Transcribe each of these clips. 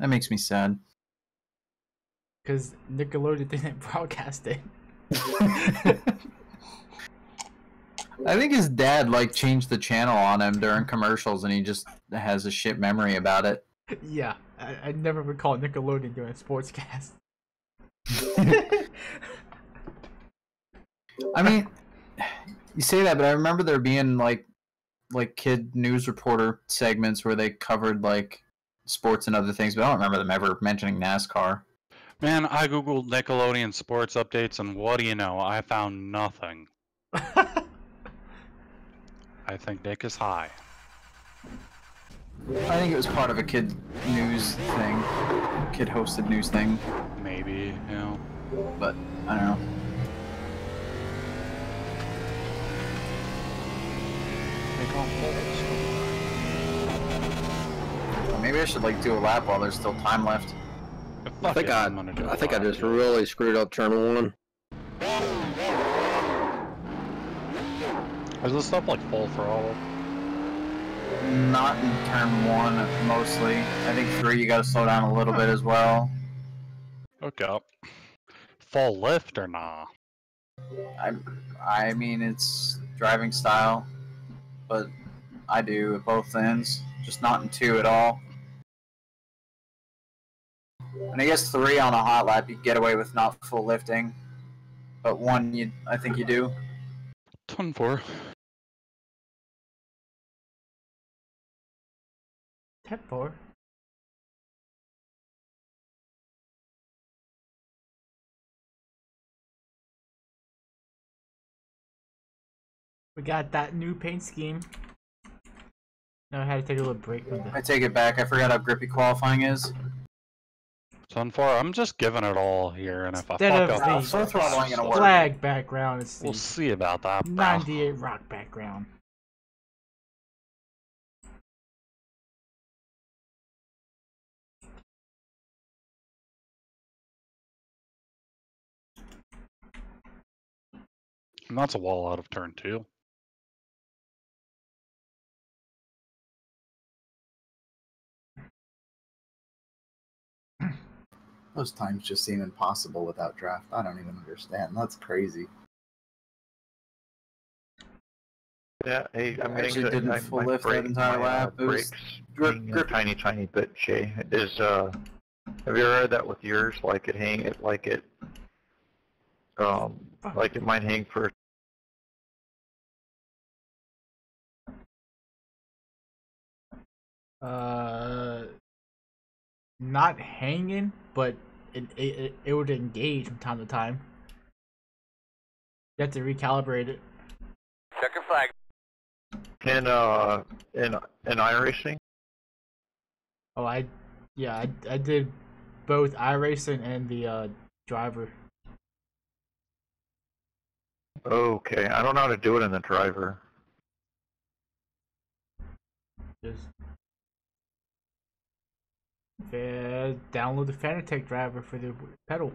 That makes me sad. Because Nickelodeon didn't broadcast it. I think his dad like changed the channel on him during commercials, and he just has a shit memory about it. Yeah, I never recall Nickelodeon doing a sportscast. I mean, you say that, but I remember there being like kid news reporter segments where they covered like sports and other things, but I don't remember them ever mentioning NASCAR. Man, I googled Nickelodeon sports updates, and what do you know? I found nothing. I think Nick is high. I think it was part of a kid news thing, kid hosted news thing. Maybe, you know. But I don't know. Maybe I should like do a lap while there's still time left. I think I just really screwed up turn 1. Is this stuff like full throttle? Not in turn 1 mostly. I think 3 you gotta slow down a little bit as well. Okay. Full lift or nah? I mean it's driving style, but I do at both ends, just not in 2 at all. And I guess 3 on a hot lap you get away with not full lifting, but 1 I think you do. Turn 4. Turn 4. We got that new paint scheme. Now I had to take a little break from I take it back. I forgot how grippy qualifying is. Turn 4. I'm just giving it all here, and if I Instead fuck of up, the full throttling gonna work. flag background, it's we'll the see about that. Bro. 98 rock background. And that's a wall out of turn 2. Those times just seem impossible without draft. I don't even understand. That's crazy. Yeah, hey, I'm I actually getting didn't full lift that entire lap. It was being a tiny bit, Jay. Is have you ever heard that with yours? Like it like it might hang for. Not hanging, but it would engage from time to time. You have to recalibrate it. Check your flag. In iRacing? Oh, I did both iRacing and the driver. Okay, I don't know how to do it in the driver. Just download the Fanatec driver for the pedal.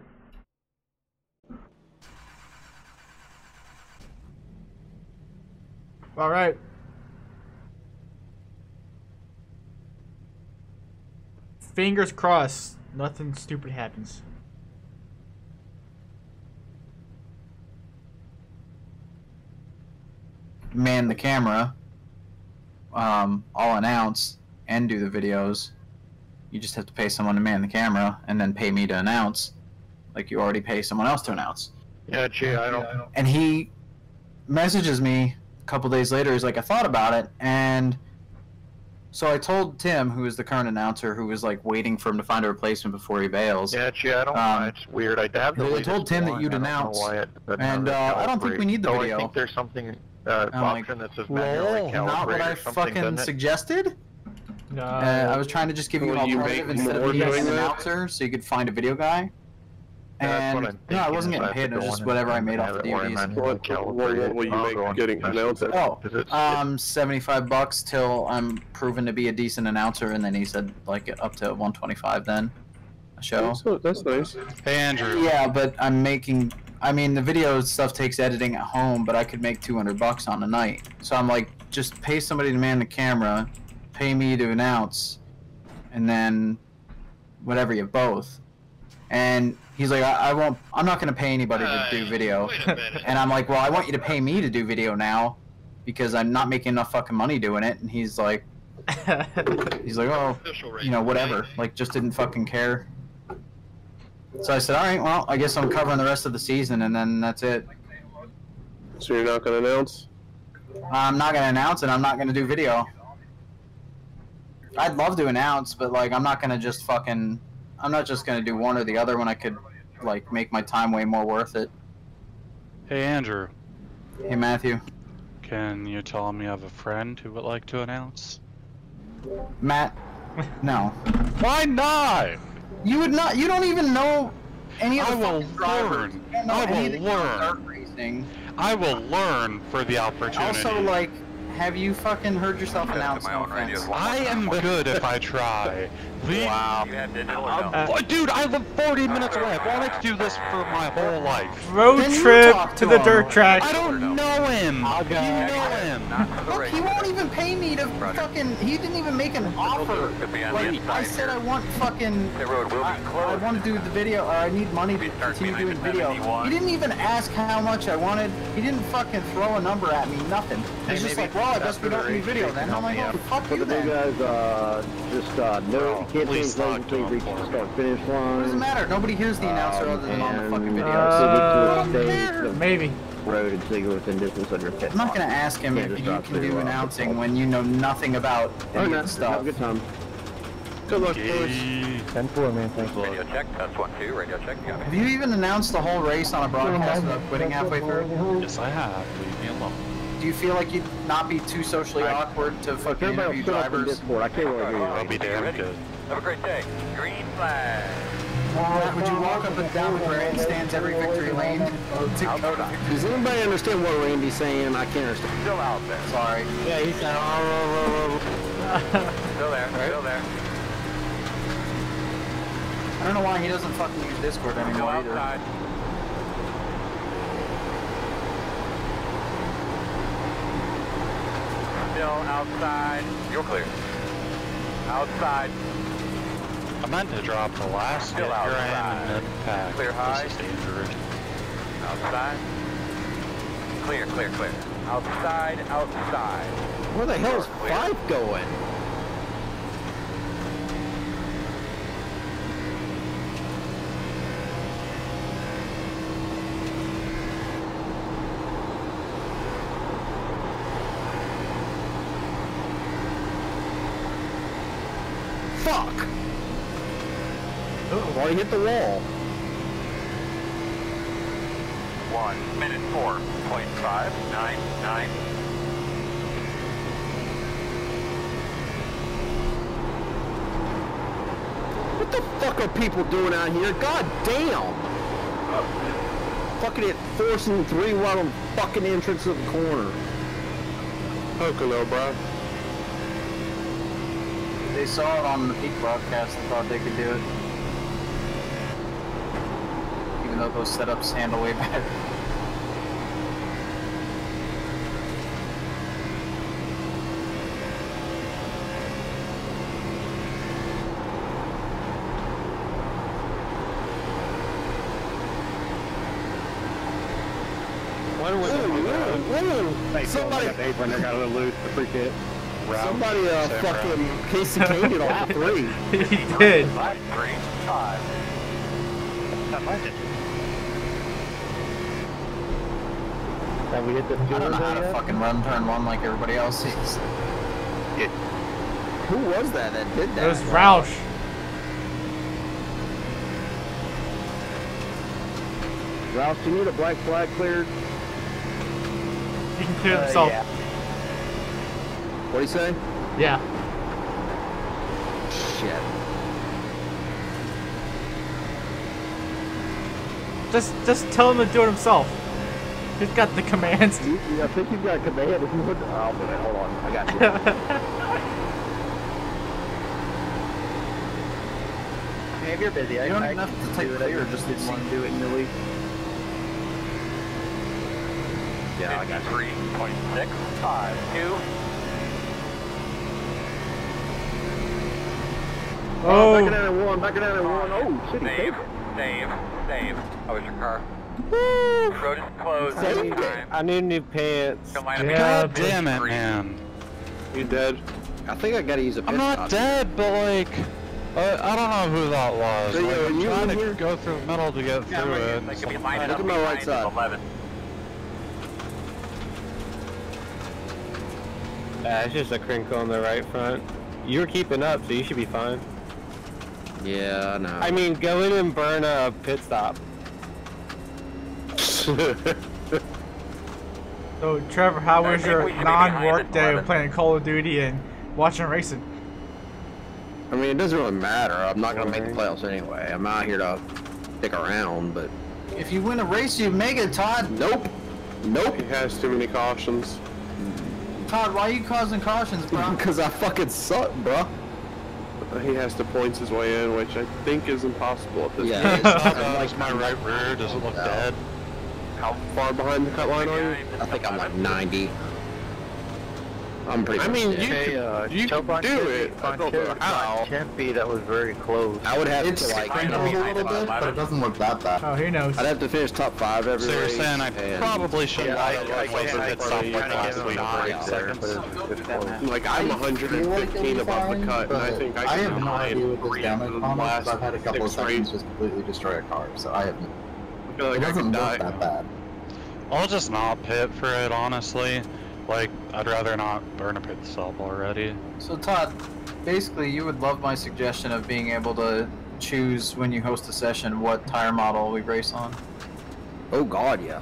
All right. Fingers crossed, nothing stupid happens. Man the camera. I'll announce and do the videos. You just have to pay someone to man the camera and then pay me to announce, like you already pay someone else to announce. Yeah, gee, I don't. And he messages me a couple days later. He's like, I thought about it, and so I told Tim, who is the current announcer, who was like waiting for him to find a replacement before he bails. Yeah, gee, I don't. It's weird. I have the I told Tim that you'd announce, and I don't think we need the video. I think there's something I'm option like, that says manually calibrate not what I or something, fucking doesn't it? suggested. No. I was trying to just give you an alternative instead of being an announcer, so you could find a video guy. That's what And I'm no, I thinking, wasn't is getting I paid. have It to was go just in whatever I and made off have the it where I DVDs. manually calibrate What will you it. make I'll go getting and announced at? Oh, 'cause it's- $75 till I'm proven to be a decent announcer, and then he said like up to 125 then a show. That's nice. Hey, Andrew. Yeah, but I'm making. I mean, the video stuff takes editing at home, but I could make $200 on a night. So I'm like, just pay somebody to man the camera, pay me to announce, and then whatever you both. And he's like, I'm not gonna pay anybody to do video. Wait a minute. And I'm like, well, I want you to pay me to do video now, because I'm not making enough fucking money doing it. And he's like, oh, Official rate, you know, whatever. right? Like, just didn't fucking care. So I said, all right, well, I guess I'm covering the rest of the season, and then that's it. So you're not gonna announce? I'm not gonna announce it. I'm not gonna do video. I'd love to announce, but like, I'm not gonna just fucking. I'm not just gonna do one or the other when I could, like, make my time way more worth it. Hey, Andrew. Hey, Matthew. Can you tell him you have a friend who would like to announce? Matt. No. Why not? You would not. You don't even know any of the I will fucking drivers. learn. You don't know I will anything about learn. dirt racing. I will learn for the opportunity. Also, like, have you fucking heard yourself announce? No offense. I am good if I try. Wow. You have digital or no? Oh, dude, I live 40 minutes away. I've wanted to do this for my whole life. Road Then you trip talk to to the him. dirt track. I don't know him. I'll go. You know him. Not for the Look, race. he won't even pay me to fucking. He didn't even make an offer. Could be on the Like, inside I said, here. I want fucking. The road will be I closed. want to do the video, or I need money to Start continue being doing video. 71. He didn't even ask how much I wanted. He didn't fucking throw a number at me. Nothing. He's just like, well, I guess we don't need video then. I'm like, oh, fuck For you the big then. guys, just no, you can't please change lanes talk to until you him reach for the me. start-finish What does it line. matter? Nobody hears the announcer other than on the fucking video. Maybe. Road and signal within distance of your pit. I'm not gonna ask him Can't if just you drop can through, do announcing when you know nothing about any of the stuff. Have a good time. Good luck, boys. Yay. 10-4, man. Thanks. Radio check. That's 1-2. Radio check. You got Have me. you even announced the whole race on a broadcast without quitting halfway through? Yes, I have. Leave me alone. Do you feel like you'd not be too socially awkward to fucking Everybody interview else shut up in drivers? Discord. I can't really hear you. I'll be damn Ready? good. Have a great day. Green flag. Would you walk up and down the grandstands every victory lane to go to victory? Does anybody understand what Randy's saying? I can't understand. Still out there. Sorry. Yeah, he's saying, Still there. Still there. I don't know why he doesn't fucking use Discord Still anymore either. outside. Still outside. You're clear. Outside. I meant to drop the last hit. Still Here I am outside. in mid-pack. Clear high. This is dangerous. Outside. Clear, clear, clear. Outside, outside. where the hell's Clear. Fife going? Fuck! Why hit the wall? 1 minute 4.599. What the fuck are people doing out here? God damn! Fucking it, forcing 3 right on fucking entrance of the corner. Hello, bro. They saw it on the peak broadcast and thought they could do it. Even though those setups handle way better. Somebody, apron, I got a little loose. Appreciate it. somebody, fucking Casey Kane did all 3. He did. 5, 3, 5. Have we hit the I don't know how to fucking run turn 1 like everybody else is. Who was that did that? It was Roush. Ralph, do you need a black flag cleared? He can clear himself. What'd he say? Yeah. Shit. Just tell him to do it himself. He's got the commands. I think you've got a command. If you would, oh, man, hold on. I got you. Hey, if you're busy, You don't even have to take clear, just didn't want to do it in the league. Yeah, I got you. 53.652. Oh, back it down in one, back it down in one. Oh, shit, he Save, saved it. save. How was your car? Woo! Road is closed. Saved it. Time. I need new pants. Come line up Yeah, God damn it, man. You dead? I think I gotta use a pit I'm not stop. dead, but like, I don't know who that was. So, Like, yo, I'm you trying in to here? go through the middle to get Yeah, through right it. here. and Like, if you some- line it Look up at my right behind side. 11. It's just a crinkle on the right front. You were keeping up, so you should be fine. Yeah, I know. I mean, go in and burn a pit stop. So, Trevor, how I was think your we should be non-work behind day at of 11. playing Call of Duty and watching racing? I mean, it doesn't really matter. I'm not gonna make the playoffs anyway. I'm out here to stick around, but If you win a race, you make it, Todd. nope. Nope. He has too many cautions. Todd, why are you causing cautions, bro? Because I fucking suck, bro. He has to points his way in, which I think is impossible at this Yeah. point. Is my right rear, does it look dead? How far behind the cut line are you? I think I'm like 90. I'm pretty I much mean, dead. you can do it. I don't know how. Tempe, that was very close. I would have It's to like, crinkled a little bit, but it doesn't look that bad. Oh, he knows. I'd have to finish top 5 every So you're race. saying I and- probably shouldn't Yeah, have I like can't hit stop like last week for 8 seconds. Like, I'm 115 above the cut, and I think I I have can no idea hide what this damage the on it, last because I've had a couple of 6 seconds races. just completely destroy a car, so I have no. I feel like It I doesn't could look die. that bad. I'll just not pit for it, honestly. Like, I'd rather not burn a pit stop already. So, Todd, basically, you would love my suggestion of being able to choose when you host a session what tire model we race on. Oh god, yeah.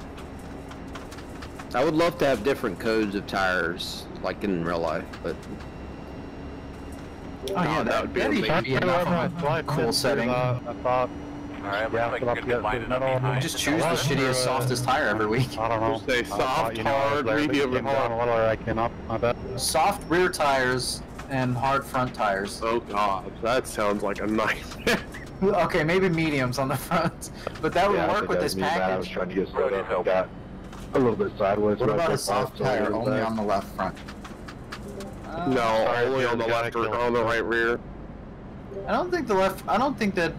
I would love to have different codes of tires, like in real life, but Oh yeah, that would be that'd amazing. be enough of a cool setting. I thought, Alright, Yeah, looks so like I'll you're get lining the up middle. behind. Just choose the shittiest, softest tire every week. I don't know. Just say I thought, soft, you know, I was hard, there, but medium, you and came down hard. a little, or I came up, my bad. Soft rear tires and hard front tires. Oh god, that sounds like a nightmare. Okay, maybe mediums on the front, but that would work with this package. trying to get Road is open. a little bit sideways. What about a soft tire only on the left front? No, Sorry, only dude, on the you gotta left or kill on the it. right rear. I don't think that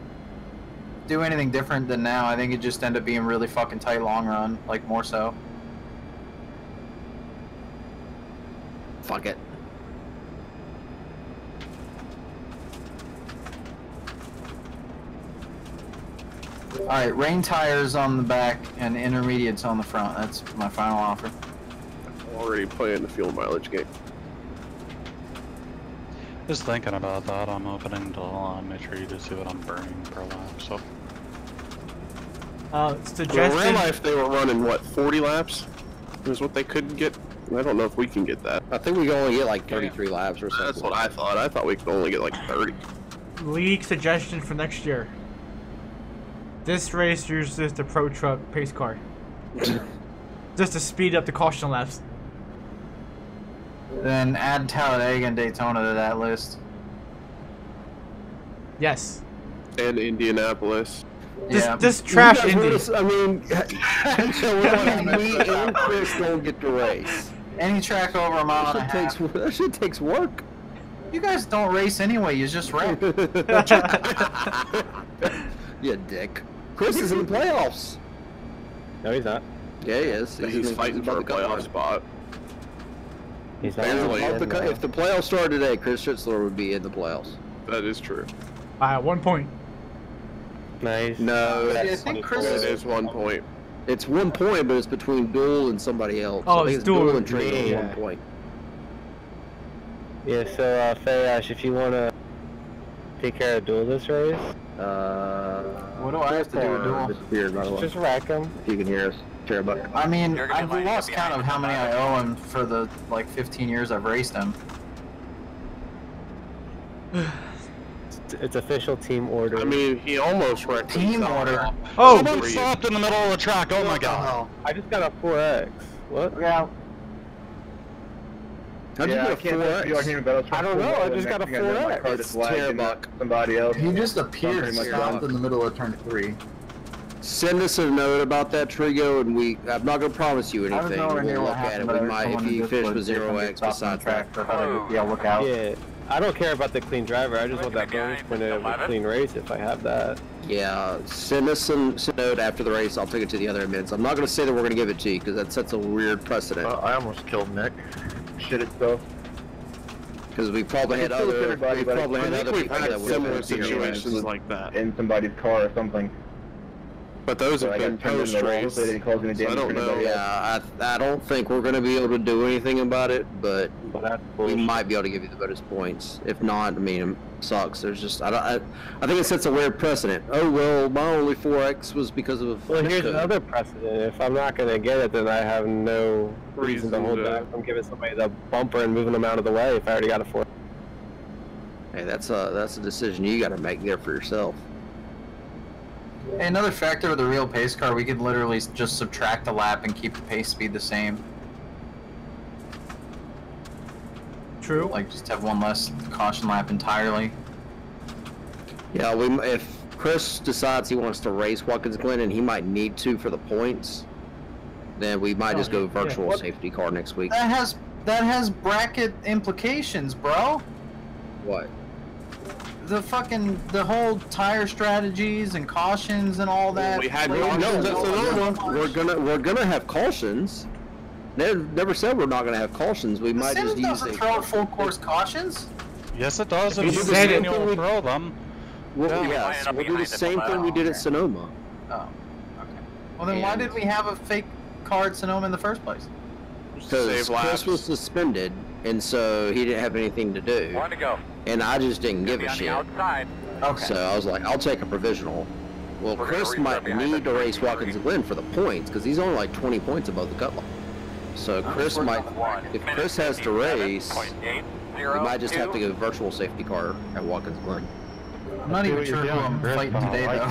do anything different than now. I think it just end up being really fucking tight long run, like more so. fuck it. Alright, rain tires on the back and intermediates on the front. That's my final offer. Already playing the fuel mileage game. Just thinking about that, I'm opening to make sure you just see what I'm burning per lap, so. Well, in real Suggestion. life, they were running, what, 40 laps? Is what they couldn't get. I don't know if we can get that. I think we can only get like 33 laps or something. That's what I thought. I thought we could only get like 30. League suggestion for next year. This race uses the Pro Truck pace car. Just to speed up the caution laps. Then add Talladega and Daytona to that list. Yes. And Indianapolis. Just trash You guys Indy. wanna- I mean, so me and Chris don't get to race. Any track over a mile and a half. That shit takes work. You guys don't race anyway, you just wreck. You dick. Chris is in the playoffs. No, he's not. Yeah, he is. He's fighting for a playoff spot. He's not. Barely. If the playoffs started today, Chris Schützler would be in the playoffs. That is true. By 1 point. Nice. No, I that's, think Chris It is 1 point. it's 1 point, but it's between Duel and somebody else. Oh, I think it's Duel Duel and and Trey me, on yeah. 1 point. Yeah, so, Fayash, if you want to take care of Duel this race, What do I have to do with Duel? Disappeared, by the way. just rack him. If you can hear us, Cherubuk. I mean, You're gonna I've line lost up count of behind how many I the owe him for the, like, 15 years I've raced him. It's official team order. I mean, he almost wrecked Team himself. order. Oh! Someone stopped in the middle of the track, oh my god. I just got a 4X. What? Yeah. How'd you get a 4X? I don't know, I just got a 4X. It's Cherubuk. Somebody else. He just appeared pretty much stopped out. in the middle of turn 3. Send us a note about that, Trigo, and I'm not going to promise you I was anything. nowhere near We'll what look at it. happened, We but might, if someone you just finish was with different, 0x stopped on the besides track, that. so I thought I'd just, yeah, look out. Yeah. I don't care about the clean driver. I just want that bonus point of a clean race if I have that. Yeah, send us some note after the race. I'll take it to the other admins. I'm not going to say that we're going to give it to you because that sets a weird precedent. I almost killed Nick. Shit itself. Because we probably had other, I think we've people had that would similar situations like that. In somebody's car or something. But those So have I been got turned into the wall, post-race. so they didn't cause any So I damage don't to know. anybody else. Yeah, I don't think we're going to be able to do anything about it, but Well, that's we bullshit. might be able to give you the bonus points. If not, I mean, it sucks. There's just, I think it sets a weird precedent. Oh, well, my only 4X was because of... Well, here's code. another precedent. If I'm not going to get it, then I have no reason to hold Reason to- back from giving somebody the bumper and moving them out of the way if I already got a 4. Hey, that's a decision you got to make there for yourself. Hey, another factor with the real pace car, we could literally just subtract a lap and keep the pace speed the same. True. Like, just have one less caution lap entirely. Yeah, if Chris decides he wants to race Watkins Glen, and he might need to for the points, then we might just go virtual What? safety car next week. That has bracket implications, bro. What? The whole tire strategies and cautions and all that. We had Like, no, that's We're gonna have cautions. Never said we're not gonna have cautions. We The might Sim just use doesn't it. throw full course cautions. Yes, it does. You If you said it. manual throw them. Well, Yeah. yes, we'll do the same thing we did at Sonoma. Oh, okay. Well, then why And- did we have a fake car at Sonoma in the first place? Because Save laps. Chris was suspended, and so he didn't have anything to do, One to go. and I just didn't give Be a on the shit. outside. Okay. So I was like, I'll take a provisional. Well, We're gonna Chris restart might behind need the to race 33. Watkins Glen for the points because he's only like 20 points above the cut line. So Chris might, if Chris has to race, we might just have to go virtual safety car at Watkins Glen. I'm not See even what you're sure who doing, I'm Chris, fighting but I today, like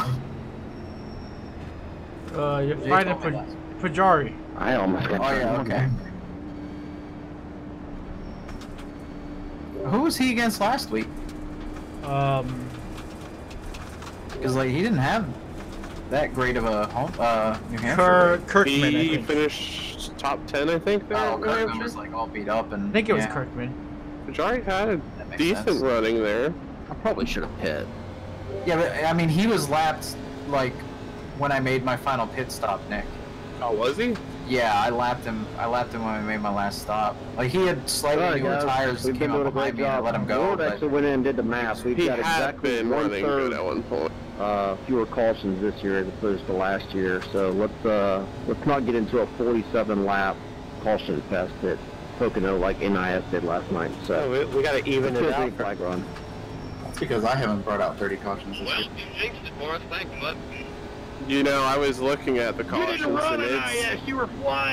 though. You're Jay fighting told me last. Pajari. I almost got Oh yeah, turned. okay. Who was he against last week? Because like he didn't have that great of a home, New Hampshire. Kirkman, I He think. finished top 10, I think. There Oh, in New Kirkman Hampshire. was like all beat up and. I think it was yeah, Kirkman. Jari had a that makes decent sense. running there. I probably should have pit. Yeah, but I mean he was lapped like when I made my final pit stop, Nick. Oh, was he? Yeah, I lapped him. I lapped him when I made my last stop. Like he had slightly Alright, newer guys, tires that we've been came doing up a great behind me and I job. let him go. Lord But actually went in and did the math. We've He got had exactly been running good at 1/3 one point. fewer cautions this year as opposed to last year. So let's not get into a 47 lap caution fest at Pocono like NIS did last night. So So we got to even let's it do a out. green flag run. That's because I haven't brought out 30 cautions this year. You know, I was looking at the cautions, and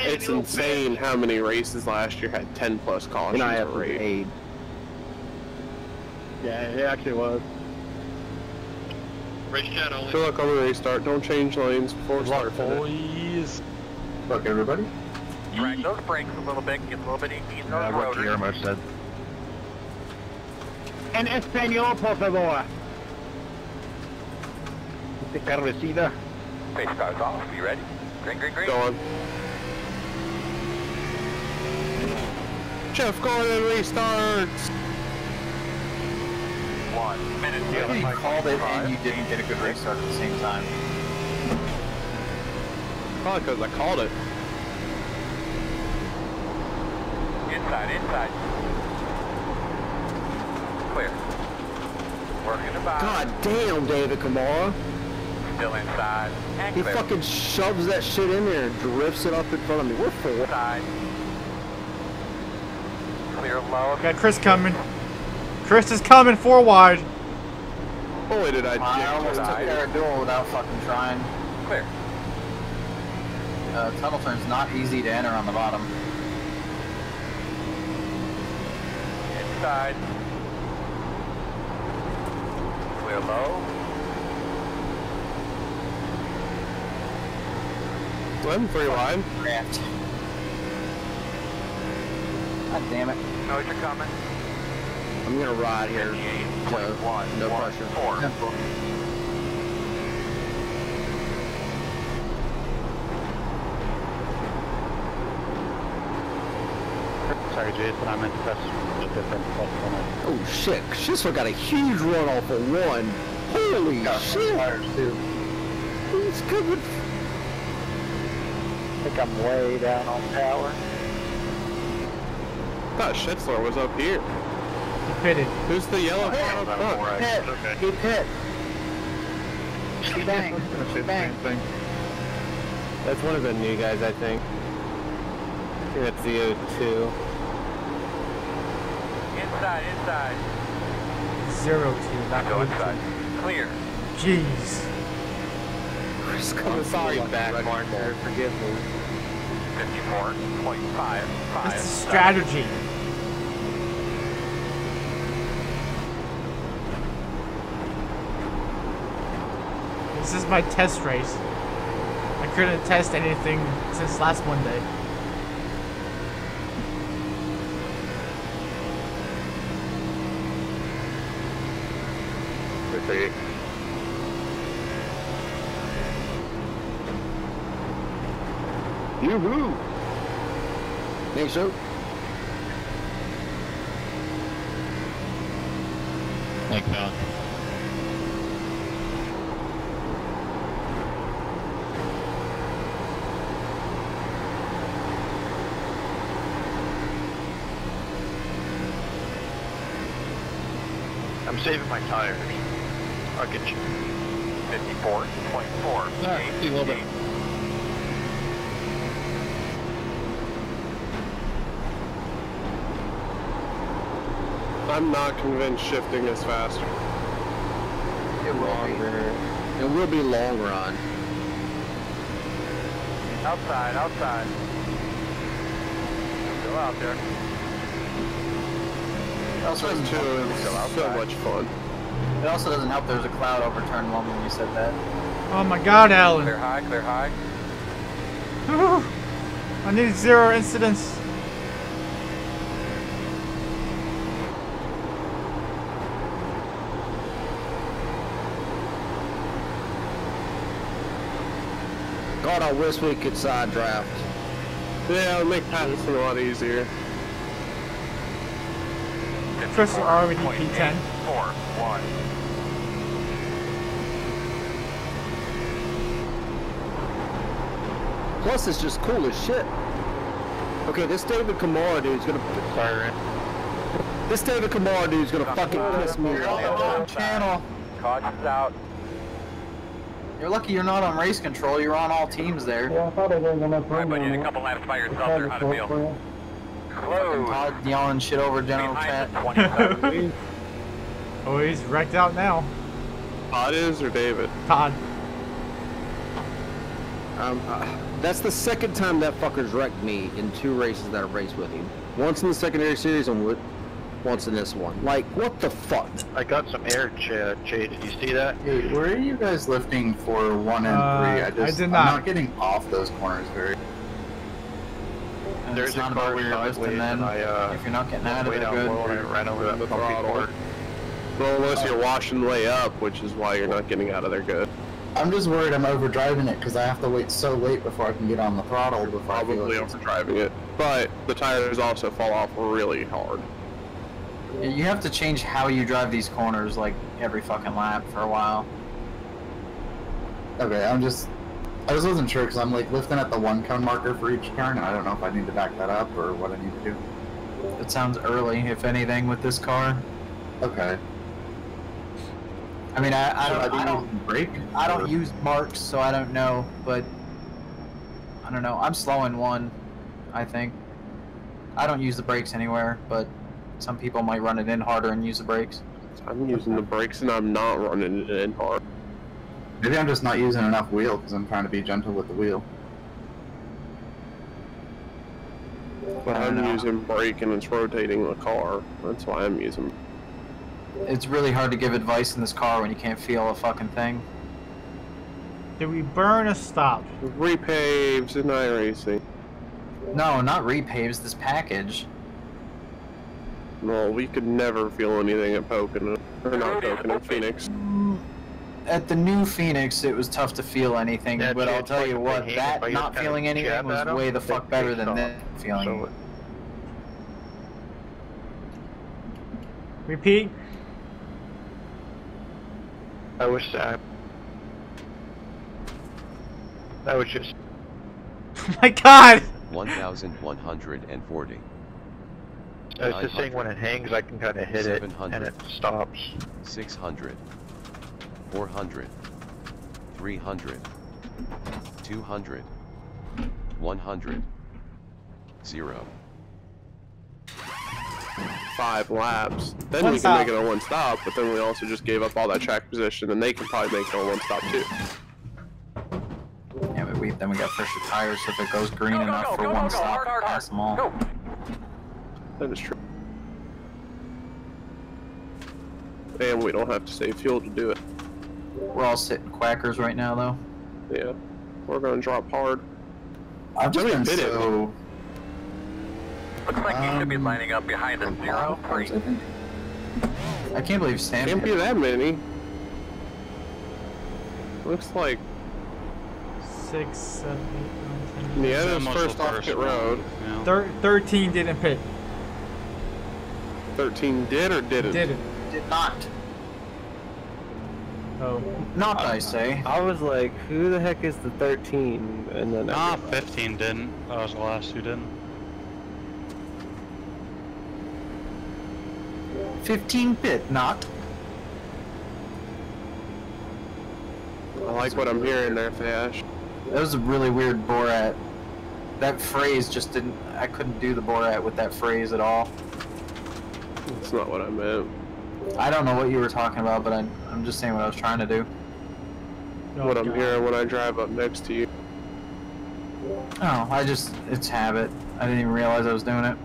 it's insane how many races last year had 10 plus cautions NIS per was race. aid. Yeah, it actually was. Good luck on the restart. Don't change lanes before start. Boys. Look, everybody. Drag those brakes a little bit, get a little bit easy on those what rotors. Guillermo said. En español, por favor. Carrecida. Pace car's off. You ready? Green, green, green. Go on. Jeff Gordon restarts. 1 minute. I think you called it and you didn't get a good race start at the same time. Probably because I called it. Inside, inside. Clear. Working the bottom. God damn, David Kamara. Still inside. And He clear. fucking shoves that shit in there and drifts it up in front of me. We're full. Inside. Clear low. Got Chris coming. Chris is coming 4 wide. Boy, did I I almost took Side. Caradul without fucking trying. Clear. Tunnel turn's not easy to enter on the bottom. Inside. Clear low. 3 wide. Cramped. God damn it. Know you're coming. I'm gonna ride here. 28.1. No pressure. 4. sorry, Jason. I meant to press a different button. Oh shit, Schisler got a huge run off of one. Holy shit! He's coming. I think I'm way down on power. I thought Schnitzler was up here. He pitted. Who's the yellow car up front? Pit. He pit. She bang. She bang. That's one of the new guys, I think. I think that's ZO2. Inside. 0-2, not Go inside. Clear. Jeez. I'm sorry, back marker. Forgive me. 54.55. This is strategy. This is my test race. I couldn't test anything since last Monday. Yoo-hoo! Think so? Like that. I'm saving my tires. I'll get you. 54.4. A little bit. I'm not convinced shifting is faster. It will be long run. Outside. Go out there. It also doesn't Too is so much fun. It also doesn't help there's a cloud over turn 1 when you said that. Oh my god, Alan. Clear high. Whew. I need 0 incidents. God, I wish we could side draft. Yeah, it'll make passing a lot easier. Chris already P10. 4-1. Plus, it's just cool as shit. Okay, this David Kamara dude's gonna. Sorry, This David Kamara dude's gonna fucking piss me off. Channel. Caution's out. You're lucky you're not on race control. You're on all teams there. Yeah, I thought I was gonna Alright, but you had a couple laps by yourself there. How'd it feel? Fucking Todd yelling shit over general chat. Oh, he's wrecked out now. Todd is or David? Todd. That's the second time that fucker's wrecked me in 2 races that I've raced with him. Once in the secondary series and once in this one. Like, what the fuck? I got some air change. Did you see that? Hey, where are you guys lifting for 1 and 3? I did not. I'm not getting off those corners very. And There's it's a not car about where you're lifting sideways then. and I, If you're not getting out of way there down good. low and I ran over that The bumpy throttle. board. Well, unless you're washing way up, which is why you're not getting out of there good. I'm just worried I'm overdriving it because I have to wait so late before I can get on the throttle. Before I feel Probably like it's- overdriving it. But the tires also fall off really hard. You have to change how you drive these corners like every fucking lap for a while. Okay, I just wasn't sure because I'm like lifting at the 1 cone marker for each turn, and I don't know if I need to back that up or what I need to do. It sounds early, if anything, with this car. Okay. I mean, I Should don't use brake. I don't or- use marks, so I don't know, but I don't know. I'm slow in 1, I think. I don't use the brakes anywhere, but some people might run it in harder and use the brakes. I'm using the brakes and I'm not running it in hard. Maybe I'm just not using enough wheel because I'm trying to be gentle with the wheel. But I don't I'm know. using brake and it's rotating the car. That's why I'm using. It's really hard to give advice in this car when you can't feel a fucking thing. Did we burn or stop? Repaves and iRacing. No, not repaves, this package. No, we could never feel anything at Pocono. Or not Pocono, Phoenix. At the new Phoenix, it was tough to feel anything, Yeah, but I'll it's tell like you they what, hate it, that but you not kinda feeling anything jab was at 'em, way the they fuck better than stop. this feeling. So Repeat. I was just. Oh my God! 1,140. I was just saying when it hangs, I can kind of hit it and it stops. 600. 400. 300. 200. 100. 0. 5 laps. Then One we stop. can make it a 1 stop, but then we also just gave up all that track position, and they can probably make it a 1 stop too. Yeah, but then we got fresher tires, so if it goes green enough for one stop, pass them all. That is true. And we don't have to save fuel to do it. We're all sitting quackers right now, though. Yeah. We're gonna drop hard. I've just been bit it. so... Looks like you should be lining up behind the 0, 3. I can't believe Sam Can't be that many. Looks like 6, 7, 8, 9, 10. yeah, that's first off pit road. Yeah. 13 didn't pit. 13 did or didn't? Didn't. Did not. Oh. Not, I say. I was like, who the heck is the 13? And then Nah, 15 didn't. That was the last who didn't. 15 pit, not. I like what I'm hearing there, Fash. That was a really weird Borat. That phrase just didn't... I couldn't do the Borat with that phrase at all. That's not what I meant. I don't know what you were talking about, but I'm just saying what I was trying to do. Oh, What I'm God. hearing when I drive up next to you. Oh, it's habit. I didn't even realize I was doing it.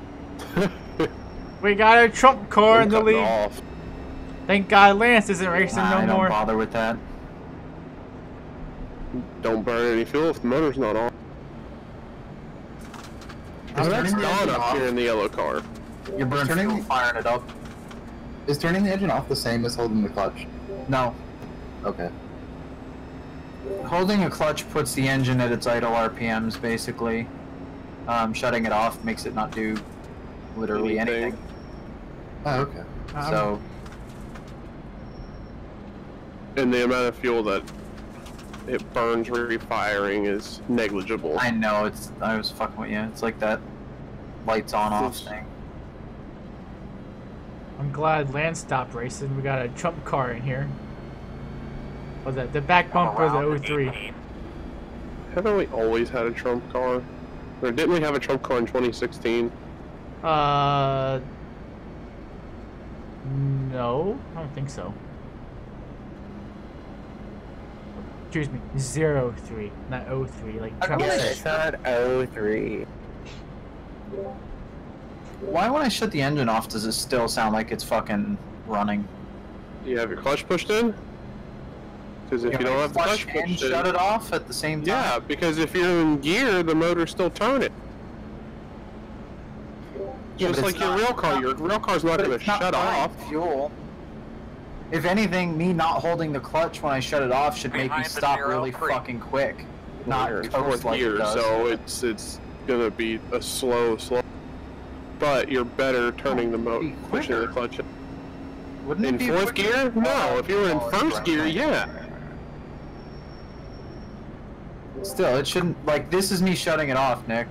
We got a Trump car in the cutting lead. off. Thank God Lance isn't racing Nah, I no don't more. bother with that. Don't burn any fuel if the motor's not on. Is It's turning the on engine up off? here in the yellow car. You're burning Turning fuel, the- firing it up. Is turning the engine off the same as holding the clutch? No. Okay. Holding a clutch puts the engine at its idle RPMs, basically. Shutting it off makes it not do literally anything. Oh, okay. So, And the amount of fuel that it burns refiring is negligible. I know, I was fucking with you. It's like that lights on off thing. I'm glad Lance stopped racing. We got a Trump car in here. Was that the back bumper, the 03? Haven't we always had a Trump car? Or didn't we have a Trump car in 2016? No, I don't think so. Excuse me, 03, not 03, like Trump Yes, said. I said 03. Why when I shut the engine off does it still sound like it's fucking running? Do you have your clutch pushed in? Because if you don't have the clutch and pushed in... shut it off at the same time? Yeah, because if you're in gear, the motor's still turning. Yeah, Just but like it's your not- real car. Your real car's not But going to it's not shut burning off. fuel. If anything, me not holding the clutch when I shut it off should make me Behind the stop 0, really 3. fucking quick. Not You're in coast fourth like it gear, does. so it's gonna be a slow. But you're better turning the motor, Be pushing the quicker. clutch. Wouldn't it In be fourth quicker? gear? No. If you were in Oh, first right, gear, right, yeah. right, right. Still, it shouldn't, like, this is me shutting it off, Nick.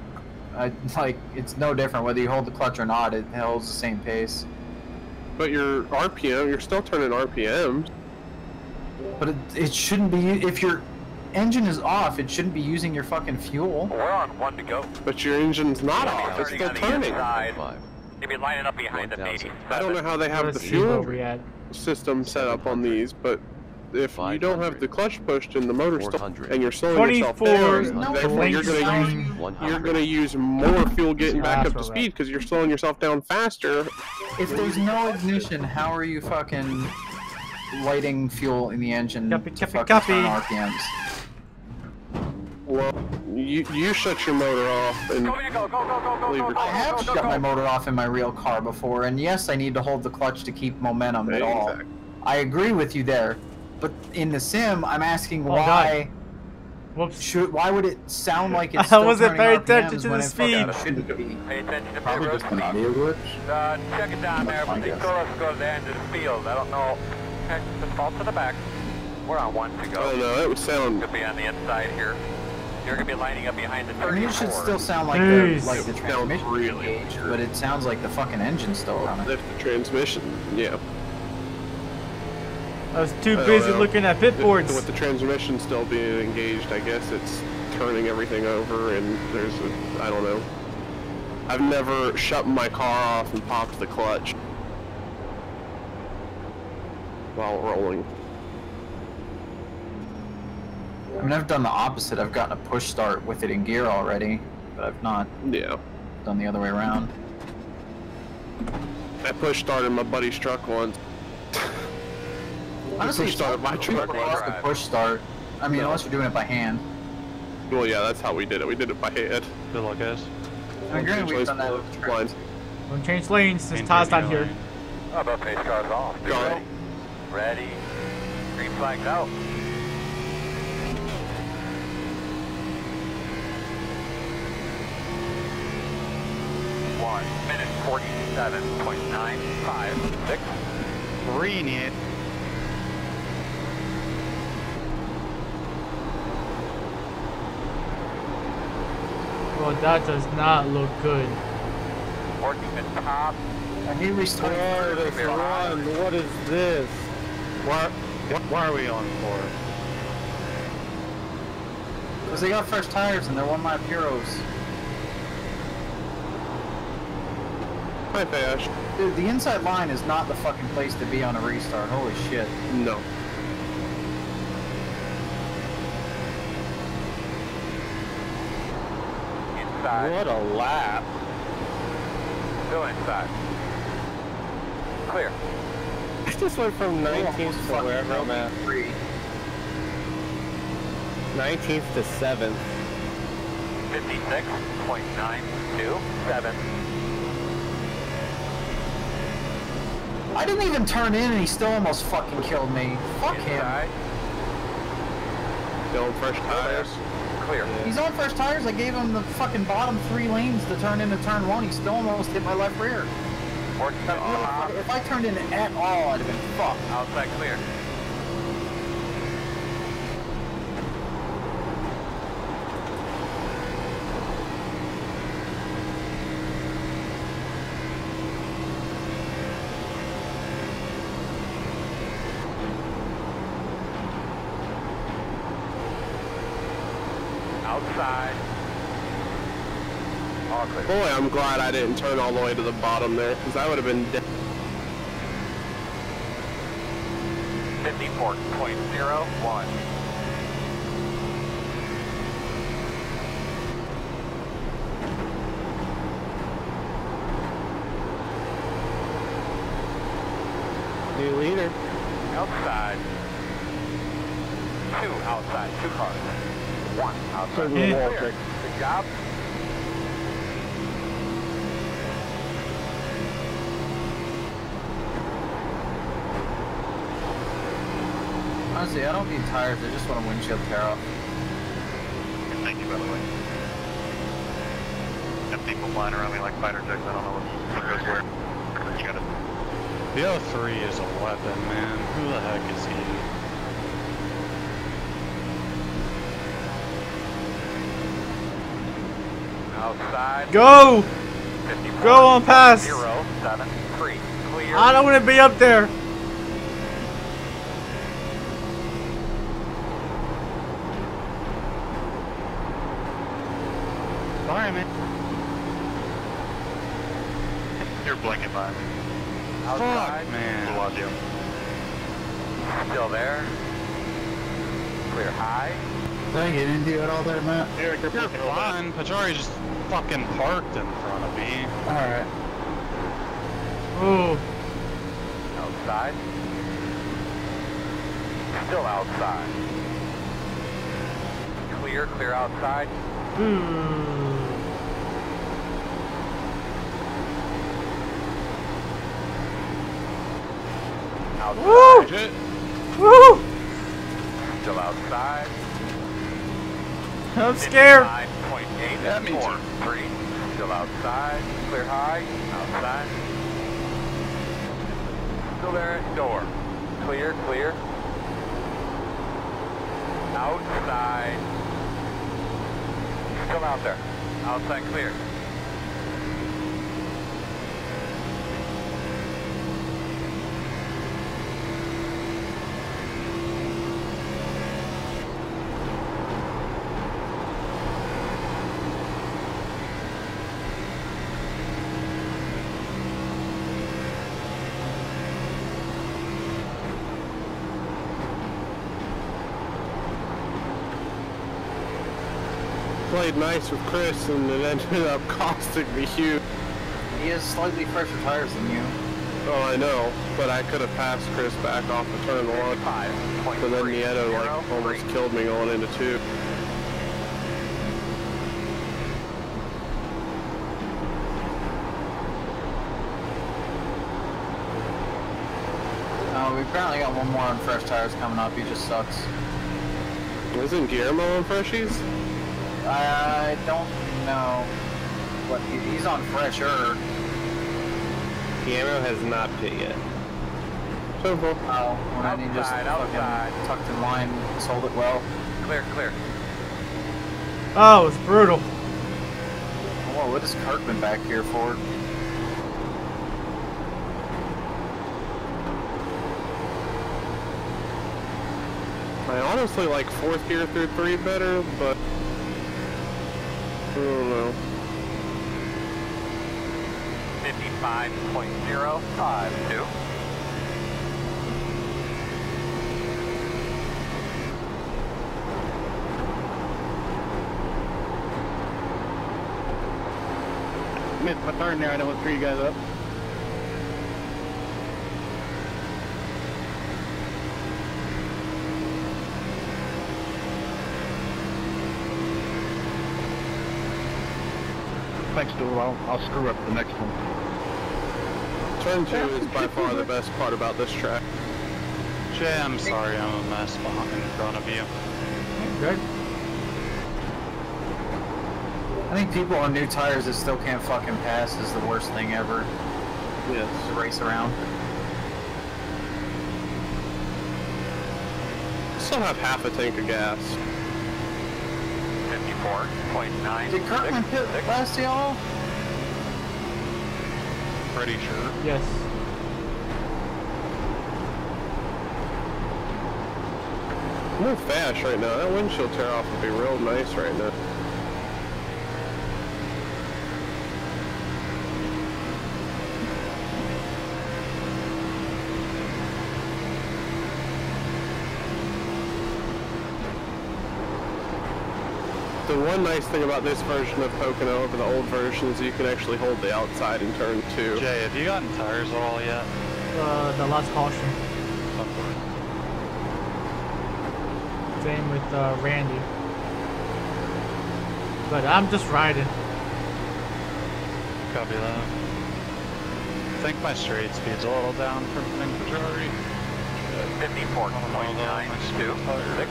Like, it's no different whether you hold the clutch or not, it holds the same pace. But your RPM, you're still turning RPMs. But it shouldn't be, if your engine is off, it shouldn't be using your fucking fuel. We're on 1 to go. But your engine's not off. It's still on the turning. inside. 5. You'll be lining up behind the 80. I don't know how they have Let's the see where fuel we at. system set up on these, but if you don't have the clutch pushed and the motor's still, 400. and you're slowing yourself 24, down, no, therefore you're gonna use 100. you're gonna use more fuel getting back That's up to what speed because you're slowing yourself down faster. If there's no ignition, how are you fucking lighting fuel in the engine Copy, to copy, fucking turn copy. RPMs? Well, you shut your motor off and Go, go, go, go, go, leave go, your go, I have go, go, shut go. my motor off in my real car before, and yes, I need to hold the clutch to keep momentum at all. Exactly. I agree with you there, but in the sim, I'm asking Oh, why Whoops. Why would it sound like it's I still wasn't turning paying attention RPMs to when the it fucking speed. shouldn't be? Pay attention to Probably pit road just an speed. audio glitch. Check it down there, but they told us to go to the end of the field. I don't know. Okay, just fall to the back. We're on one to go. I don't know, it would sound... Could be on the inside here. You're gonna be lining up behind the 34. I mean, it should still sound like the transmission really engaged, but it sounds like the fucking engine's still running. If the transmission, yeah. I was too busy looking at pit boards. With the transmission still being engaged, I guess it's turning everything over, and there's a, I don't know. I've never shut my car off and popped the clutch while rolling. I mean, I've done the opposite. I've gotten a push start with it in gear already, but I've not done the other way around. I push started my buddy's truck once. Honestly, push started my truck. The push start. I mean, unless you're doing it by hand. Well, yeah, that's how we did it. We did it by hand. Good luck, guys. I agree. We've done that with the trains. Don't change lanes since Todd's not here. How about pace cars off? Ready? Ready. Green flags out. Minute 47.956. Green it. Well, that does not look good. Working the top. I hate restarting. What is this? Why are we on for? Because they got fresh tires and they're one-lap heroes. Hi, Bash. Dude, the inside line is not the fucking place to be on a restart. Holy shit. No. Inside. What a lap. Still inside. Clear. I just went from 19th to wherever I'm at. 19th to 7th. 56.927. I didn't even turn in and he still almost fucking killed me. Fuck inside. him. Still fresh tires. Clear. He's on fresh tires. I gave him the fucking bottom 3 lanes to turn into turn 1. He still almost hit my left rear. If I turned in at all, I'd have been fucked. Outside clear. Outside. All clear. Boy, I'm glad I didn't turn all the way to the bottom there, because I would have been dead. 54.01. New leader. Outside. 2 outside. 2 cars. 1 outside. Yeah. Clear. Good job. Honestly, I don't need tires. I just want a windshield tear off. Thank you, by the way. Got people flying around me like fighter jets. I don't know what goes where. You got it. The 03 is a weapon, man. Who the heck is he? Outside. Go! 54. Go on past! 073. Clear. I don't want to be up there. Sorry, man. You're blinking by me. Outside. Fuck, man. Bellagio. Still there. Clear high. Did I get into it all there, Matt? Eric, you're Fine. Pajari just fucking parked in front of me. Alright. Oh. Outside. Still outside. Clear, clear outside. Woo! Outside. Woo! Still outside. I'm scared. 59.843. Still outside. Clear high. Outside. Still there at door. Clear, clear. Outside. Still out there. Outside clear. Played nice with Chris and it ended up costing me huge. He has slightly fresher tires than you. Oh, I know, but I could have passed Chris back off the turn one. So then Nieto like almost killed me going into 2. We've apparently got one more on fresh tires coming up. He just sucks. Isn't Guillermo on freshies? I don't know. But he's on fresher. Guillermo has not pit yet. So cool. Oh, when I need just fucking tucked in line, sold it well. Clear, clear. Oh, it's brutal. Whoa, what is Kirkman back here for? I honestly like 4th gear through 3 better, but I don't know. 55.052. Missed my turn there. I don't want to screw you guys up. Thanks, Duel. I'll screw up the next one. Turn 2 is by far the best part about this track. Jay, I'm sorry I'm a mess behind in front of you. Good. I think people on new tires that still can't fucking pass is the worst thing ever. Yes. To race around. Still have half a tank of gas. 54.9. Did Kirkman pit last y'all? Pretty sure. Yes. Move fast right now. That windshield tear off would be real nice right now. The one nice thing about this version of Pocono over the old version is you can actually hold the outside in turn 2. Jay, have you gotten tires at all yet? The last caution. Same with Randy. But I'm just riding. Copy that. I think my straight speed's a little down from Ferrari. 54.92.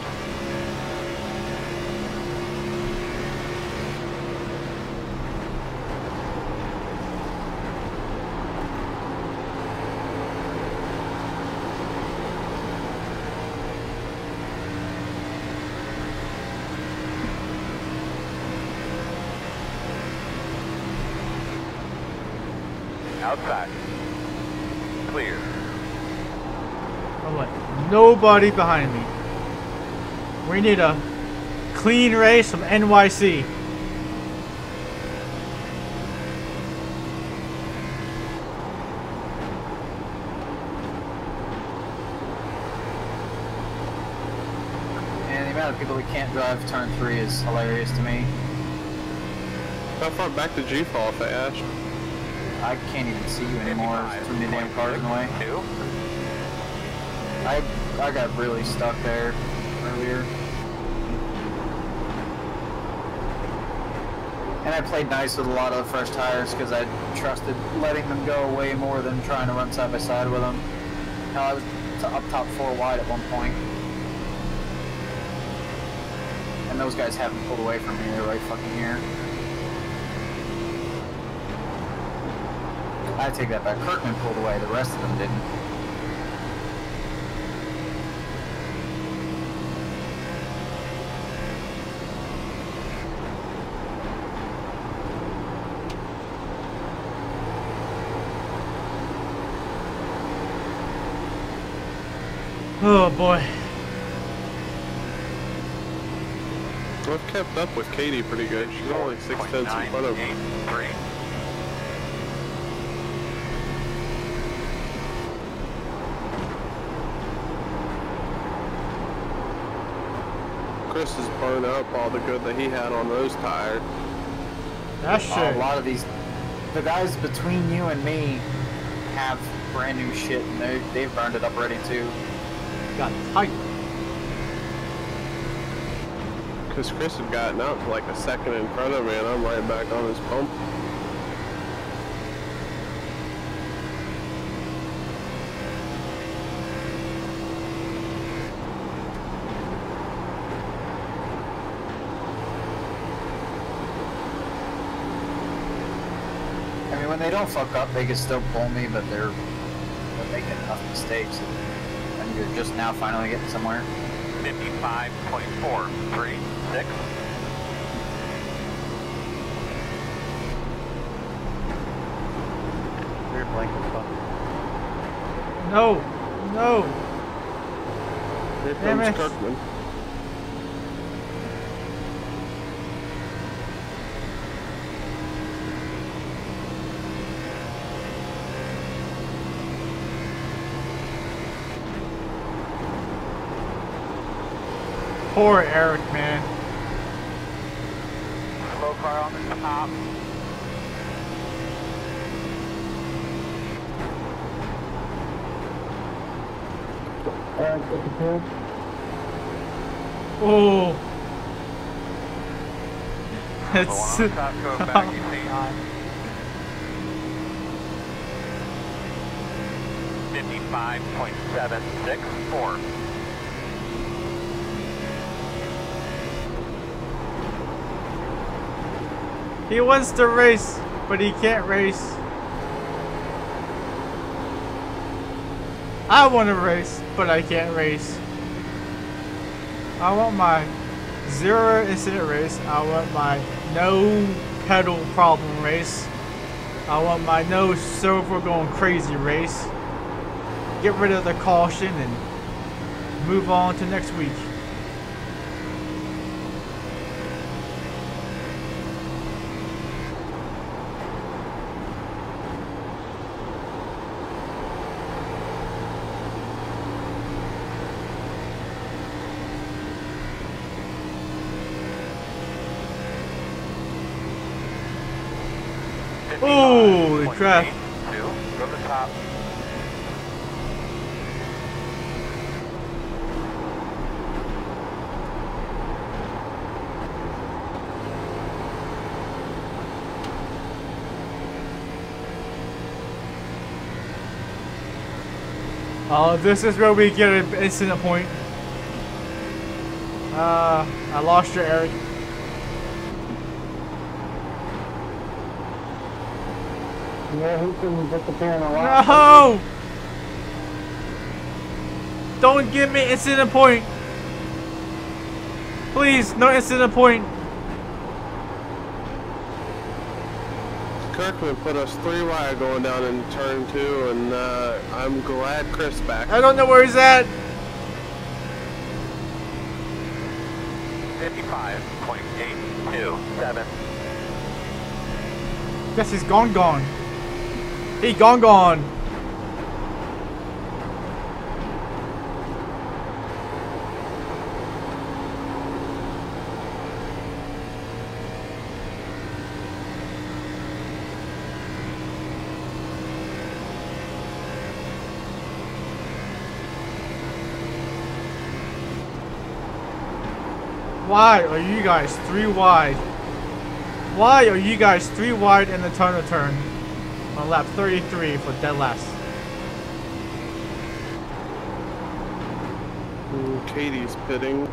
Outside. Clear. I'm like, nobody behind me. We need a clean race from NYC. And the amount of people that can't drive turn 3 is hilarious to me. How far back did you fall fast? I can't even see you anymore. There's too many damn cars in the way. I got really stuck there earlier. And I played nice with a lot of the fresh tires because I trusted letting them go way more than trying to run side by side with them. I was up top 4 wide at one point. And those guys haven't pulled away from me. They're right fucking here. I take that back. Kirkman pulled away. The rest of them didn't. Oh boy. I've kept up with Katie pretty good. She's only 6 tenths in front of me. Chris has burned up all the good that he had on those tires. That's shit. A lot of these, the guys between you and me have brand new shit, and they've burned it up already too. Got tight. Because Chris had gotten out to like a second in front of me, and I'm right back on his pump. I mean, when they don't fuck up, they can still pull me, but they're making enough mistakes. And you're just now finally getting somewhere. 55.436. Rear blanket spot. No. No. Here Damn comes it. Kirkman. Poor Eric, man. Slow car on the top. Oh. The It's. one on the top going back, you see. 55.764. He wants to race, but he can't race. I want to race, but I can't race. I want my 0 incident race. I want my no pedal problem race. I want my no servo going crazy race. Get rid of the caution and move on to next week. Holy crap. From the top. This is where we get an incident point. I lost you, Eric. Yeah, who can disappear in a No! Don't give me incident point. Please, no incident point. Kirkman put us 3 wide going down in turn 2, and I'm glad Chris back. I don't know where he's at. 55.827. Guess he's gone. He gone. Why are you guys 3 wide? Why are you guys 3 wide in the turn on lap 33 for dead last? Ooh, Katie's pitting.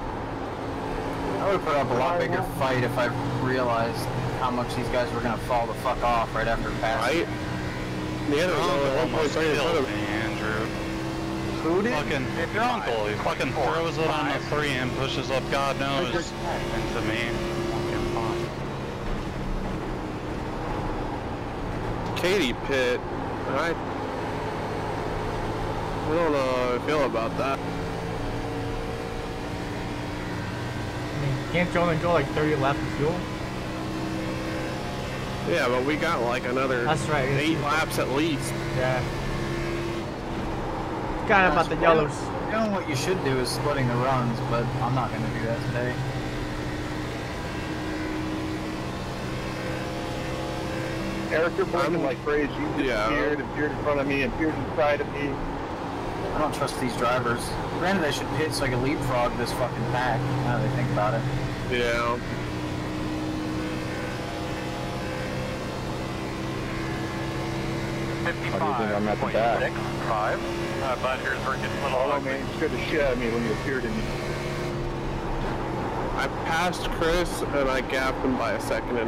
I would have put up a lot bigger fight if I realized how much these guys were gonna fall the fuck off right after passing. Right? Yeah, there's only 1.3 in front of me. Andrew. Who did? Fucking, your uncle, he fucking throws it on the 3 and pushes up God knows into me. Fucking fine. Katie pit. I don't know how I feel about that. I mean, can't you only go like 30 laps of fuel? Yeah, but we got like another That's right. 8 laps at least. Yeah. Forgot about the yellows. You know what you should do is splitting the runs, but I'm not gonna do that today. Eric, you're braking like crazy. You just appeared in front of me, and appeared inside of me. I don't trust these drivers. Granted, I should pit so I can leapfrog this fucking pack, now that I think about it. Yeah. How do you think I'm at the back? 5. But here's where it gets a little Oh, man, you scared the shit out of me when you appeared in me. I passed Chris and I gapped him by 1.5 seconds.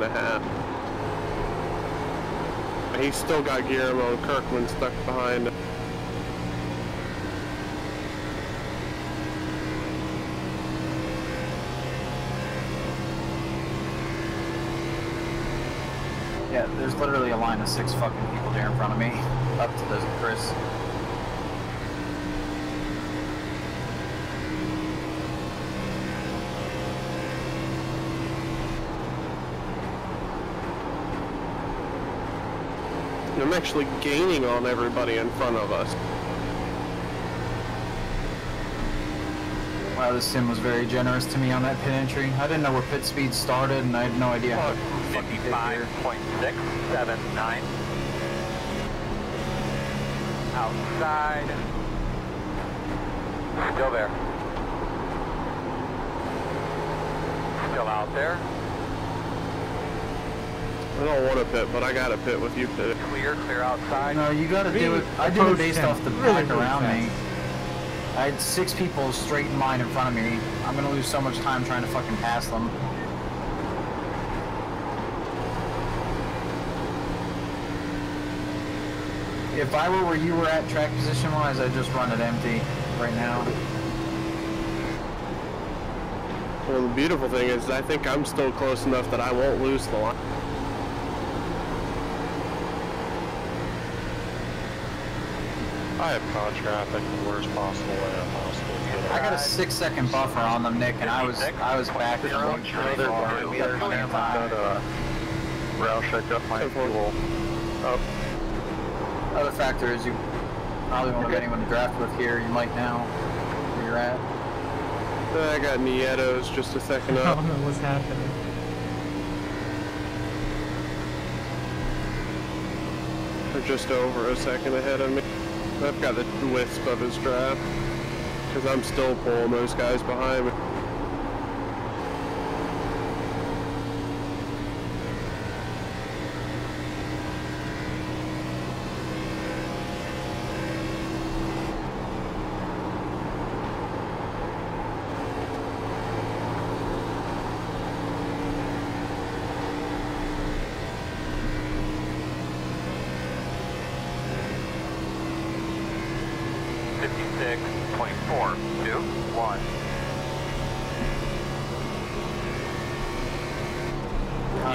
He's still got Guillermo Kirkman stuck behind him. Yeah, there's literally a line of 6 fucking people there in front of me, up to this Chris. I'm actually gaining on everybody in front of us. Wow, this sim was very generous to me on that pit entry. I didn't know where pit speed started, and I had no idea how to fucking get here. 55.679. Outside. Still there. Still out there. I don't want to pit, but I gotta pit with you, pit. Clear outside. No, you gotta do it. I did it based off the pack around me. I had 6 people straight in line in front of me. I'm gonna lose so much time trying to fucking pass them. If I were where you were at track position wise, I'd just run it empty right now. Well, the beautiful thing is I think I'm still close enough that I won't lose the line. I have caught traffic the worst possible way I possibly could. I got a 6-second buffer on them, Nick, and I was back at the Roush, I got my fuel. Other factor is you probably won't have anyone to draft with here. You might now, where you're at. I got Nietos just a second I up. don't know what's happening. They're just over a second ahead of me. I've got the wisp of his draft, because I'm still pulling those guys behind me.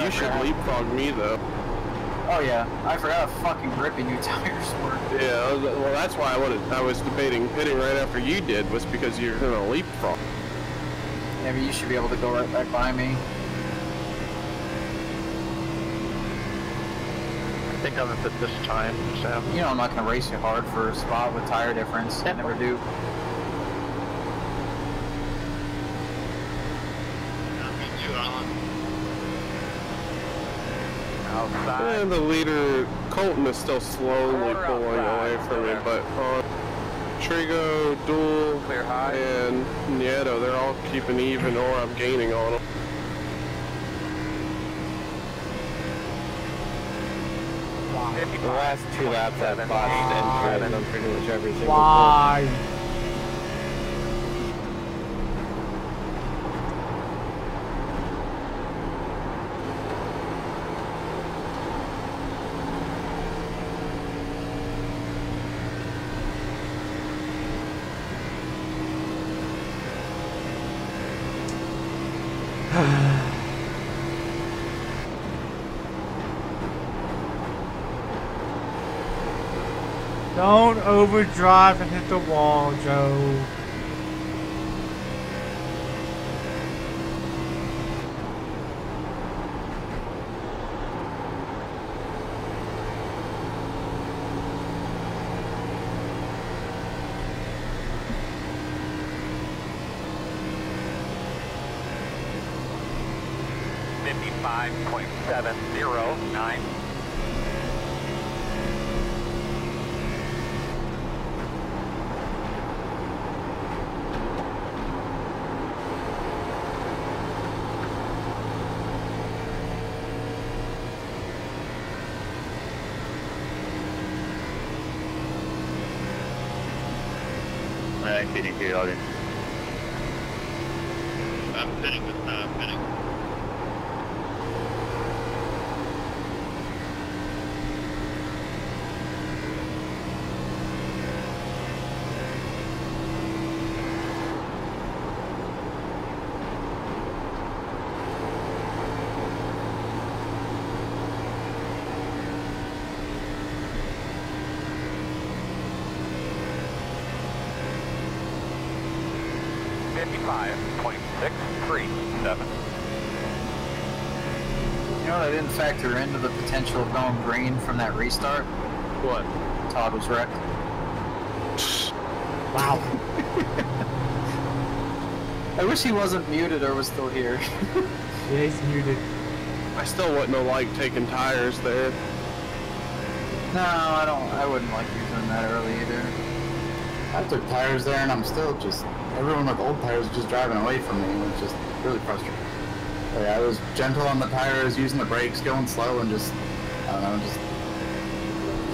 You should leapfrog me though. Oh yeah, I forgot how fucking grippy new tires were. Yeah, well that's why I was debating pitting right after you did, was because you're gonna leapfrog. Yeah, but you should be able to go right back by me. I think I'm gonna pit this time, Sam. You know I'm not gonna race you hard for a spot with tire difference. I never do. Outside. And the leader, Colton, is still slowly pulling away from me, but on Trigo, Duel, and Nieto, they're all keeping even, or I'm gaining on them. The last 2 laps I've botched and on pretty much every single Why? Don't overdrive and hit the wall, Joe. .709. I'm pitting here, Audrey. I'm pitting this time, I'm pitting. You know what I didn't factor into the potential of going green from that restart? What? Todd was wrecked. Wow. I wish he wasn't muted or was still here. Yeah, he's muted. I still wouldn't have liked taking tires there. No, I wouldn't like using that early either. I took tires there and I'm still just, everyone with old tires is just driving away from me, which is really frustrating. Like, I was gentle on the tires, using the brakes, going slow, and just, I don't know,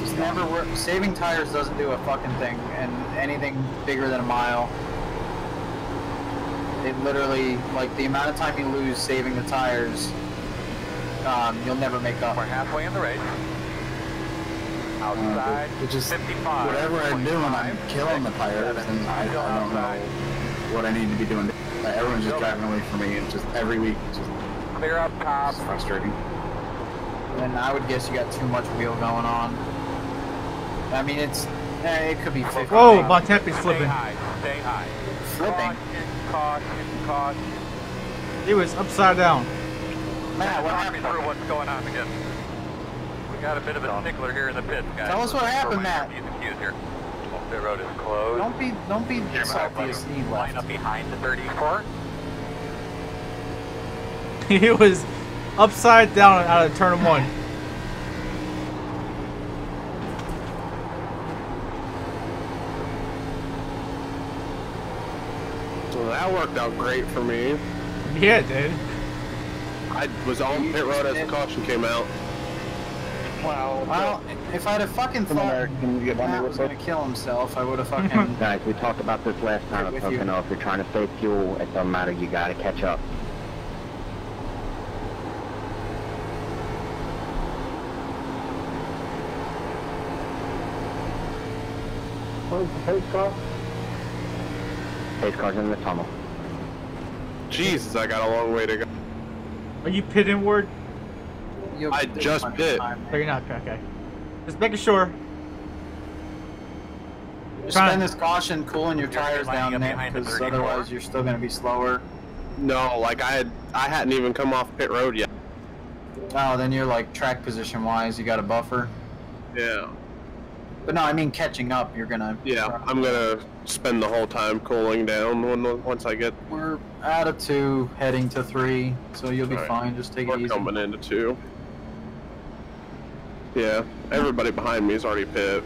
just never work. Saving tires doesn't do a fucking thing, and anything bigger than a mile, it literally, like, the amount of time you lose saving the tires, you'll never make up. We're halfway in the race. Outside, it just, 55. whatever I'm doing, I'm killing the tires, and I don't know what I need to be doing. Everyone's just driving away from me, and just every week, it's just clear up top. It's frustrating. And I would guess you got too much wheel going on. I mean, it could be 50. Whoa, Bontempi's flipping. Stay high. Flipping? Caution. He was upside down. Matt, walk me through what's going on again. We got a bit of a stickler here in the pits, guys. Tell us what happened, Matt. Here. The road is closed. Don't be salty as he left. Line up behind the 34. He was upside down out of turn 1. So that worked out great for me. Yeah, it did. I was on pit road as the caution came out. Well, if I'd have fucking thought Matt was gonna kill himself, I would have fucking... Guys, we talked about this last time at Pocono. If you're trying to save fuel, it doesn't matter. You gotta catch up. Where's the pace car? Pace car's in the tunnel. Jesus, I got a long way to go. Are you pit inward? I just pit. Oh, you're not. Okay. Just making sure. Just spend this caution cooling your tires down there, because otherwise you're still going to be slower. No, like I hadn't even come off pit road yet. Oh, then you're like track position wise, you got a buffer. Yeah. But no, I mean catching up, you're gonna... Yeah, I'm gonna spend the whole time cooling down once I get... We're out of 2, heading to 3, so you'll be fine, just take it easy. We're coming into 2. Yeah, everybody behind me is already pit.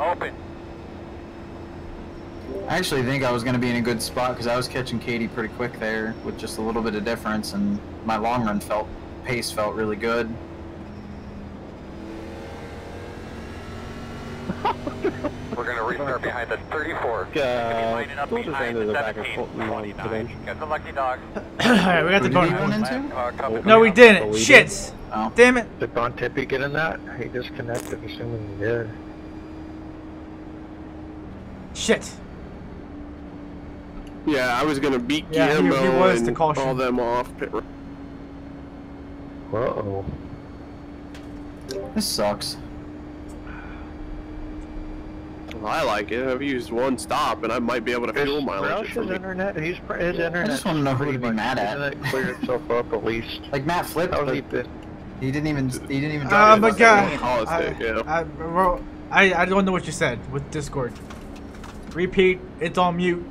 Open. I actually think I was going to be in a good spot because I was catching Katie pretty quick there with just a little bit of difference, and my long run pace felt really good. We're going to restart behind the 34. Lining up behind the 1729. Got the lucky dog. Alright, we got the bonus. No, we didn't. Shit. Oh. Damn it. Did Bontempi get in that? He disconnected, assuming he did. Yeah, I was gonna beat Yeah, he Guillermo was and the caution. all them off. Uh-oh. This sucks. Well, I like it. I've used one stop, and I might be able to fuel mileage. His internet, his internet. I just want to know who to be mad at. Internet cleared itself up at least. Like Matt flipped, How's but he been? he didn't even Oh drive. my god! I don't know what you said with Discord. Repeat. It's on mute.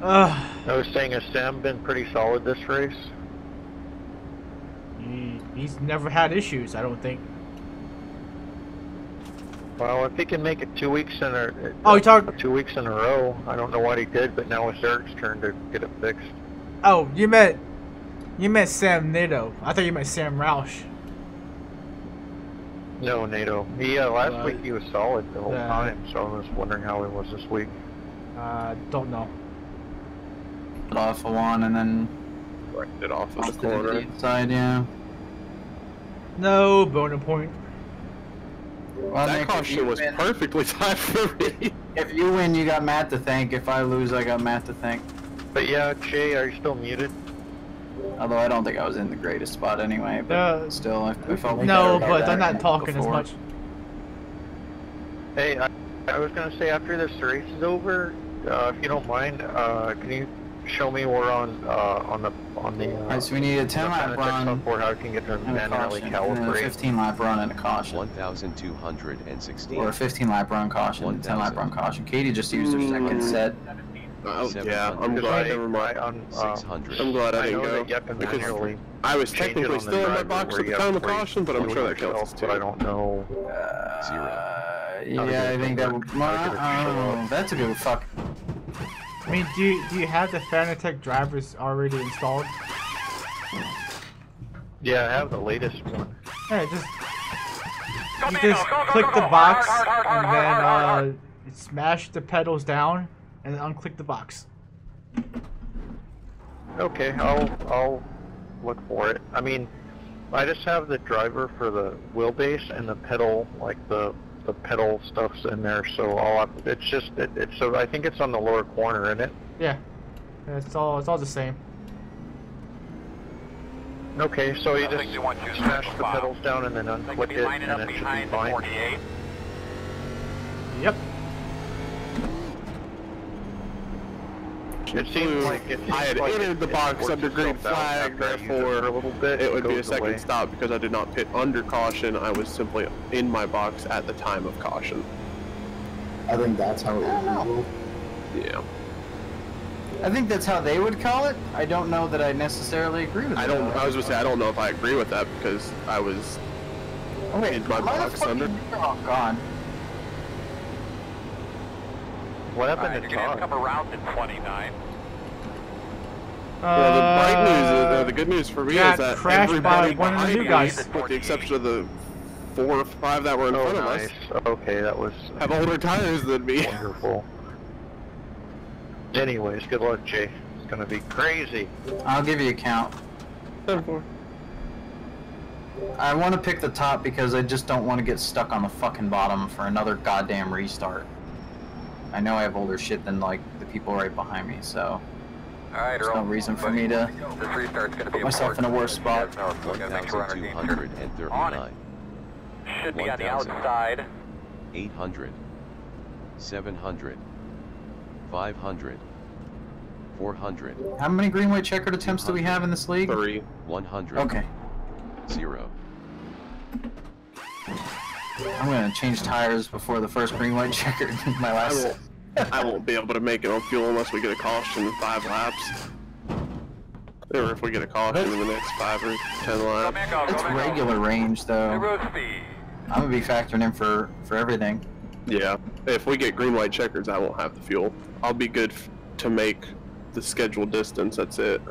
I was saying, has Sam been pretty solid this race? He's never had issues, I don't think. Well, if he can make it 2 weeks in a 2 weeks in a row, I don't know what he did, but now it's Eric's turn to get it fixed. Oh, you meant Sam Nato. I thought you meant Sam Roush. No, NATO. Last week he was solid the whole time, so I was wondering how he was this week. Don't know. Off of one and then it off of the to corner. Side, yeah. No bonus point. Well, That Nick, caution was perfectly timed for me. If you win, you got Matt to thank. If I lose, I got Matt to thank. But yeah, Jay, are you still muted? Although I don't think I was in the greatest spot anyway, but still, I felt like no, better but about I'm that not talking before. as much. Hey, I was gonna say after this race is over, if you don't mind, can you show me where on the Alright, so we need a 10 lap run for how I can get to manually and a 15 lap run and a caution. 1,216. Or a 15 lap run caution, 10 lap run caution. Katie just used her second set. Oh, yeah, I'm glad. Never mind. I'm glad I didn't go because I was technically still in my box at the time of caution, but I'm sure that counts too. But I don't know. Yeah, I think that would. Oh, that's a good fuck. I mean, do you have the Fanatec drivers already installed? Yeah, I have the latest one. Yeah, you just click the box and then smash the pedals down and then unclick the box. Okay, I'll look for it. I mean, I just have the driver for the wheelbase and the pedal, like the pedal stuff's in there, so so I think it's on the lower corner, isn't it? Yeah, it's all the same. Okay, so you just smash the pedals down and then unclick it, and it should be fine. Yep. It seems like I had entered the box under green flag, therefore it would be a second stop because I did not pit under caution. I was simply in my box at the time of caution. I think that's how it would be. Yeah. I think that's how they would call it. I don't know that I necessarily agree with that. I was gonna say I don't know if I agree with that because I was in my box under. Oh God. What happened to Todd? You're gonna have a couple rounds in 29. Well, the bright news, the good news for me is that everybody one of the new guys, with the exception of the 4 or 5 that were in front of us, okay, that was have older tires than me. Wonderful. Anyways, good luck, Jay. It's gonna be crazy. I'll give you a count. 10-4. I want to pick the top because I just don't want to get stuck on the fucking bottom for another goddamn restart. I know I have older shit than like the people right behind me, so there's no reason for me to put myself in a worse spot. 1,239. Should be on the outside. 800. 700. 500. 400. How many green white checkered attempts do we have in this league? 3. 100. Okay. 0. I'm gonna change tires before the first green white checkered in my last. I won't be able to make it on fuel unless we get a caution in 5 laps. Or if we get a caution in the next 5 or 10 laps. It's regular range though. I'm gonna be factoring in for everything. Yeah, if we get green white checkers, I won't have the fuel. I'll be good to make the scheduled distance. That's it.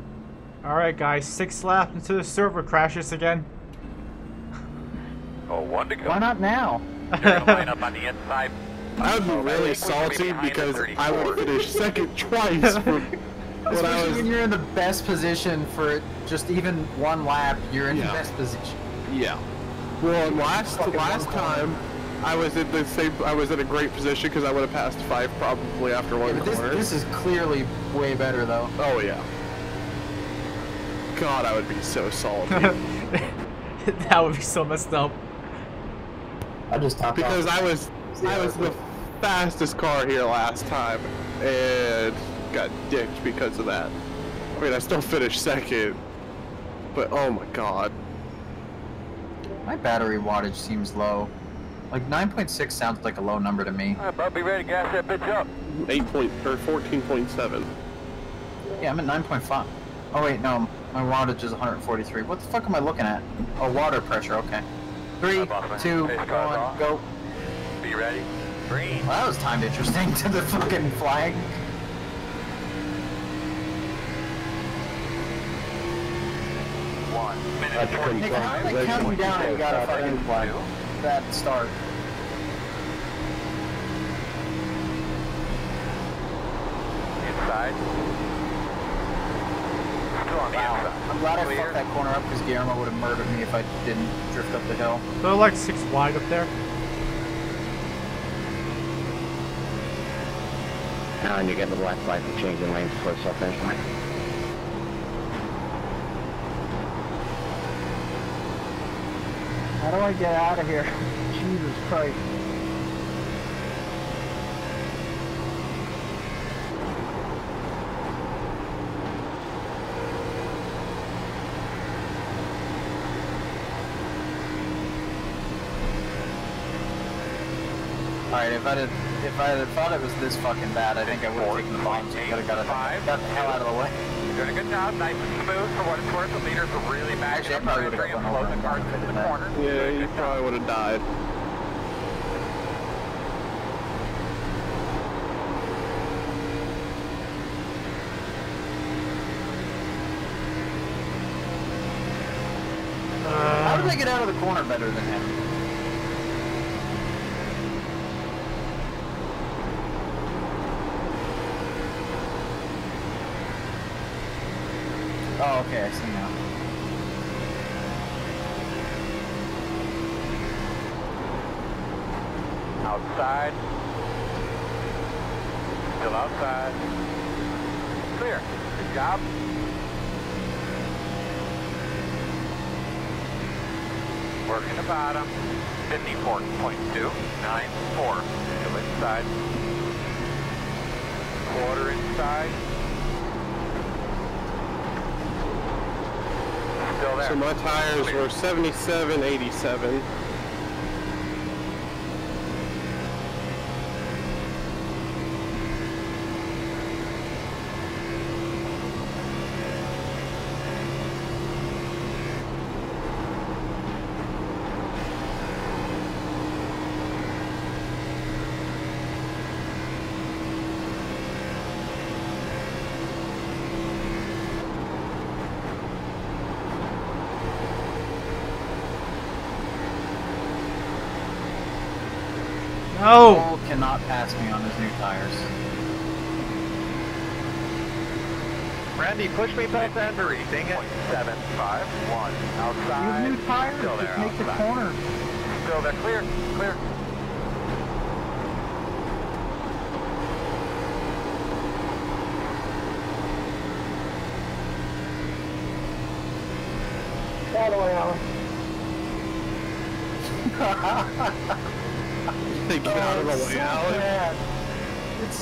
All right, guys, 6 laps until the server crashes again. Oh, 1 to go. Why not now? You're gonna line up on the inside. I would be really salty because I would finish second twice from what I Especially was. when you're in the best position for just even 1 lap, you're in the best position. Yeah. Well, and last time I was in the same. I was in a great position because I would have passed 5 probably after one but corner. this is clearly way better though. Oh yeah. God, I would be so salty. That would be so messed up. I just topped because off. I was the fastest car here last time and got dicked because of that. I mean, I still finished second, but oh my god. My battery wattage seems low. Like 9.6 sounds like a low number to me. Alright, bud, be ready to gas that bitch up. 14.7. Yeah, I'm at 9.5. Oh wait, no, my wattage is 143. What the fuck am I looking at? Oh, water pressure, okay. 3, 2, 1, go. Be ready. Green. Well, that was timed interesting to the fucking flag. Hey, how did they count you down and you got a fucking bad start? Inside. Still on the inside. I'm glad I fucked that corner up because Guillermo would have murdered me if I didn't drift up the hill. They're like 6 wide up there. And you get the black flag for changing lanes before the finish line. How do I get out of here? Jesus Christ. Alright, if I had thought it was this fucking bad, I think I would have taken the bombs and got the hell out of the way. You're doing a good job, nice and smooth for what it's worth. The leaders are really back up, trying to flow the cars into the corner. Yeah, you probably would have died. How did I get out of the corner better than him? Oh, okay, I see now. Outside. Still outside. Clear. Good job. Working the bottom. 54.294. Still inside. Quarter inside. Still there. So my tires were 77.87. No! Cole cannot pass me on his new tires. Randy, push me past that. Ding it. 751. Outside. You have new tires. Still there. Just make the Outside. corner. Still there. Clear. Clear. All the way out. They get out of the way, Alan.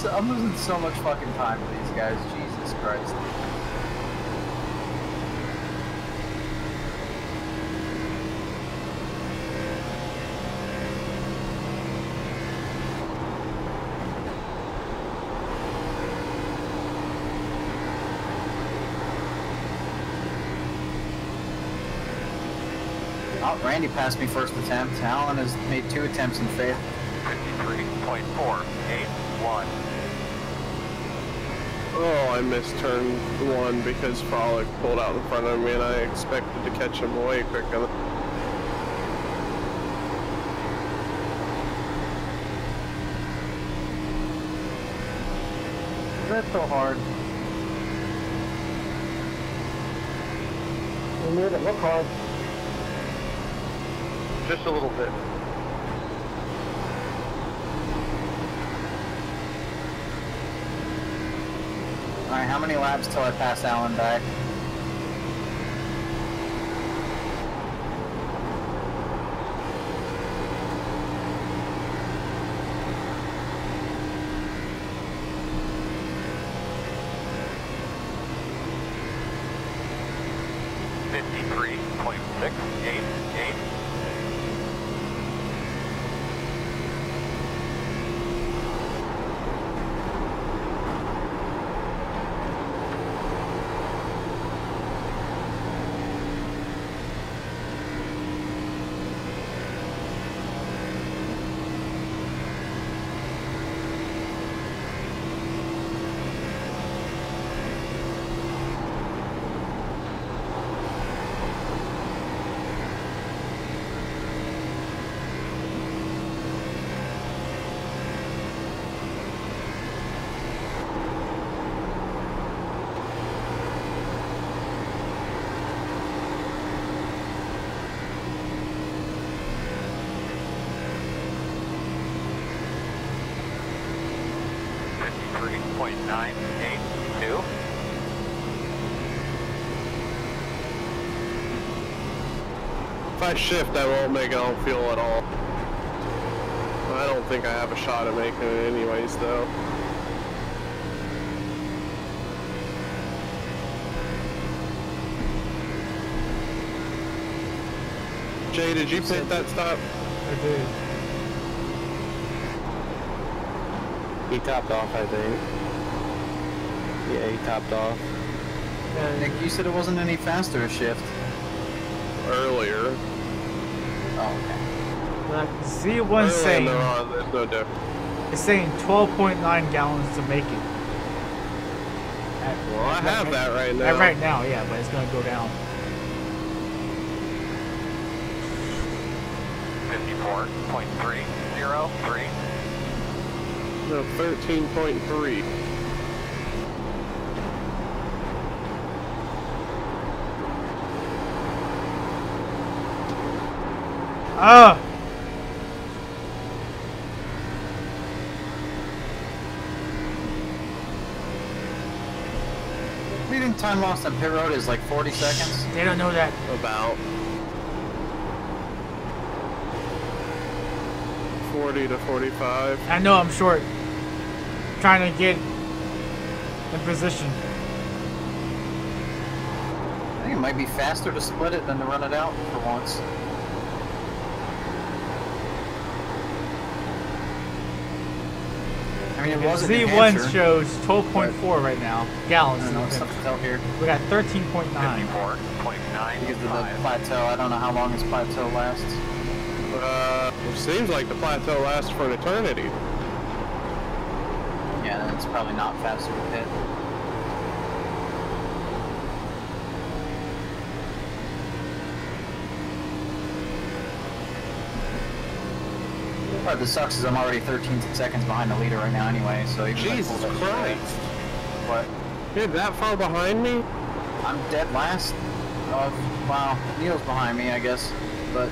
I'm losing so much fucking time with these guys. Jesus Christ. Oh, Randy passed me first attempt. Alan has made 2 attempts and failed. 53.481. Oh, I missed turn 1 because Frolic pulled out in front of me and I expected to catch him way quicker. That's so hard. You made it look hard. Just a little bit. Alright, how many laps till I pass Alan back? If I shift, I won't make it on fuel at all. I don't think I have a shot at making it anyways, though. Jay, did you pit that stop? I did. He topped off, I think. Yeah, he topped off. Nick, you said it wasn't any faster to shift. Earlier. Oh, okay. Like Z1's saying, there's no difference. It's saying 12.9 gallons to make it. Well, I have that right now. Right now, yeah, but it's gonna go down. 54.303. No, 13.3. Ah! Leading time lost on pit road is like 40 seconds. They don't know that. About 40 to 45. I know I'm short. Trying to get in position. I think it might be faster to split it than to run it out for once. I mean, it wasn't Z1 shows 12.4 right now. Gallons. I don't know, it's something out here. We got 13.9. 54.9. Because of the plateau. I don't know how long this plateau lasts. It seems like the plateau lasts for an eternity. Yeah, then it's probably not faster to pit. Part that sucks is I'm already 13 seconds behind the leader right now anyway, so even Jesus Christ. What? You're that far behind me? I'm dead last. Wow, Neil's behind me, I guess, but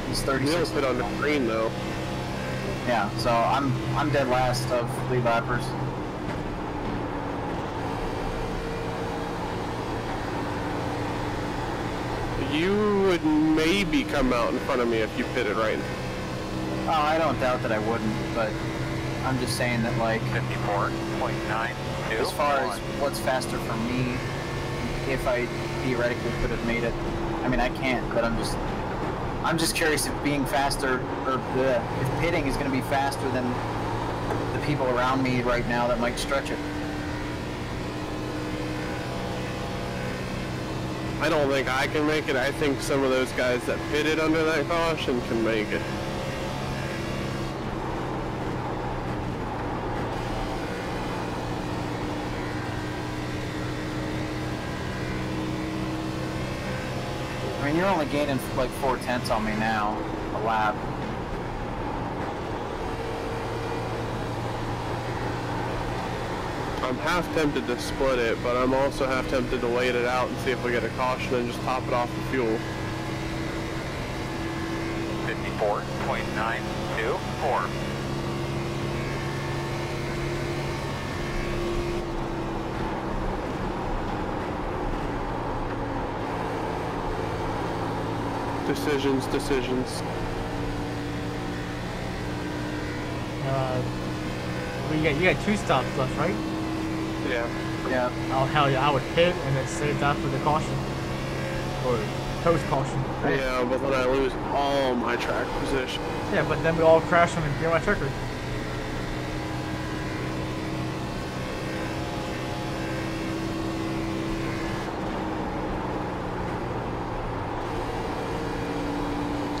he's 36. Neil's put on the green though. Yeah, so I'm dead last of lead lappers. You would maybe come out in front of me if you pitted right now. Oh, I don't doubt that I wouldn't, but I'm just saying that, like, 54.9. as far as what's faster for me, if I theoretically could have made it, I mean, I can't, but I'm just curious if being faster, or if pitting is going to be faster than the people around me right now that might stretch it. I don't think I can make it. I think some of those guys that pitted under that caution can make it. I mean, you're only gaining like 4/10 on me now, a lap. I'm half tempted to split it, but I'm also half tempted to wait it out and see if we get a caution and just top it off the fuel. 54.924. Decisions. You got 2 stops left, right? Yeah. Yeah. Oh hell yeah! I would pit and then save that for the caution or post caution. Yeah, but then I lose all my track position. Yeah, but then we all crash on the Gear My Checker.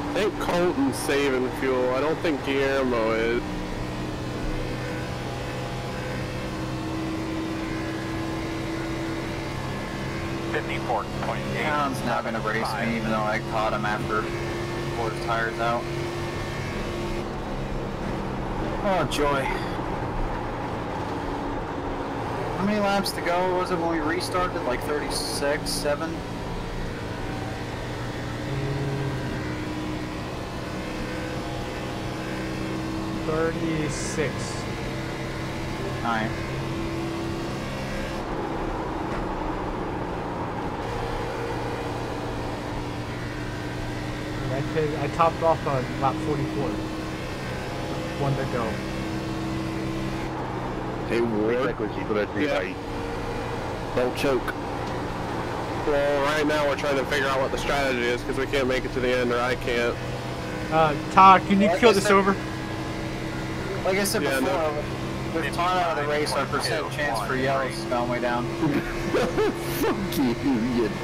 I think Colton's saving fuel. I don't think Guillermo is. Alan's now going to race me, even though I caught him after he pulled his tires out. Oh, joy. How many laps to go was it when we restarted? Like 36, 7? $36. 9. I topped off on lap 44. 1 to go. Hey, Ward. Yeah. Don't choke. Well, right now we're trying to figure out what the strategy is because we can't make it to the end, or I can't. Todd, can you kill this over? Like I said before, with Todd out of the race, our percent chance for yellows has gone way down. Fuck you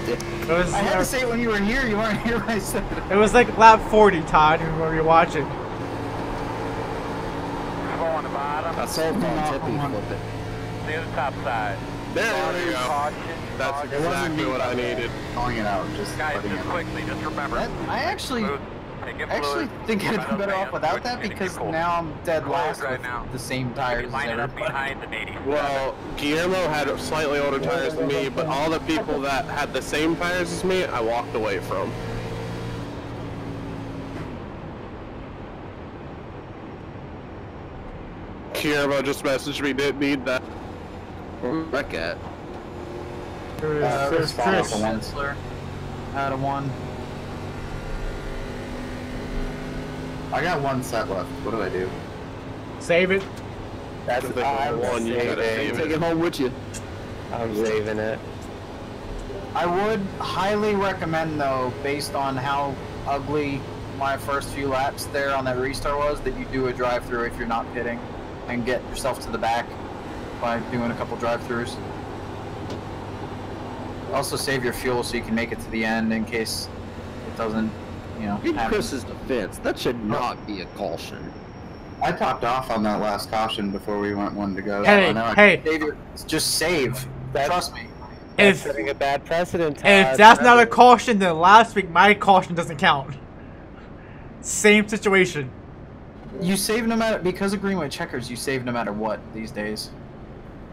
dick. I had to say it when you were here. You weren't here when I said it. It was like lap 40, Todd, when we were watching. I saw it on Tippy flip it. Near the top side. There we go. That's exactly what I needed. Calling it out, just guys, just quickly, just remember. I actually think I'd be better off without that because now I'm dead last with the same tires as everybody. Well, Guillermo had slightly older tires than me, but all the people that had the same tires as me, I walked away from. Guillermo just messaged me, didn't need that. Where's Wreck at? Chris. Chancellor. Out of 1. I got 1 set left. What do I do? Save it. That's the one you gotta save Take it home with you. I'm saving it. I would highly recommend, though, based on how ugly my first few laps there on that restart was, that you do a drive-through if you're not pitting and get yourself to the back by doing a couple drive-throughs. Also save your fuel so you can make it to the end in case it doesn't, you know, In happen. Chris's defense, that should not be a caution. I topped off on that last caution before we went 1 to go. Hey, just save. Trust me. That's setting a bad precedent, Todd. If that's not a caution, then last week my caution doesn't count. Same situation. You save no matter, because of Greenway Checkers, you save no matter what these days.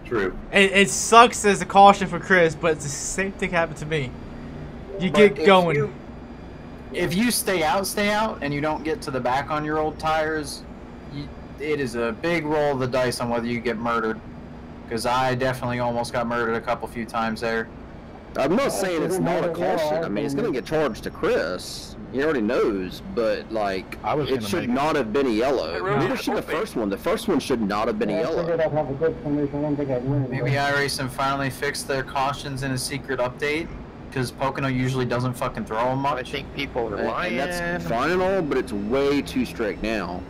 True. It sucks as a caution for Chris, but it's the same thing happened to me. You But get going. If you stay out, and you don't get to the back on your old tires, it is a big roll of the dice on whether you get murdered. Because I definitely almost got murdered a few times there. I'm not saying it's not a caution. I mean, it's going to get charged to Chris. He already knows, but, like, it should not have been a yellow. Neither should the first one. The first one should not have been a yellow. Maybe iRacing finally fixed their cautions in a secret update. Because Pocono usually doesn't fucking throw them much. I think people are lying. And that's fine and all, but it's way too strict now.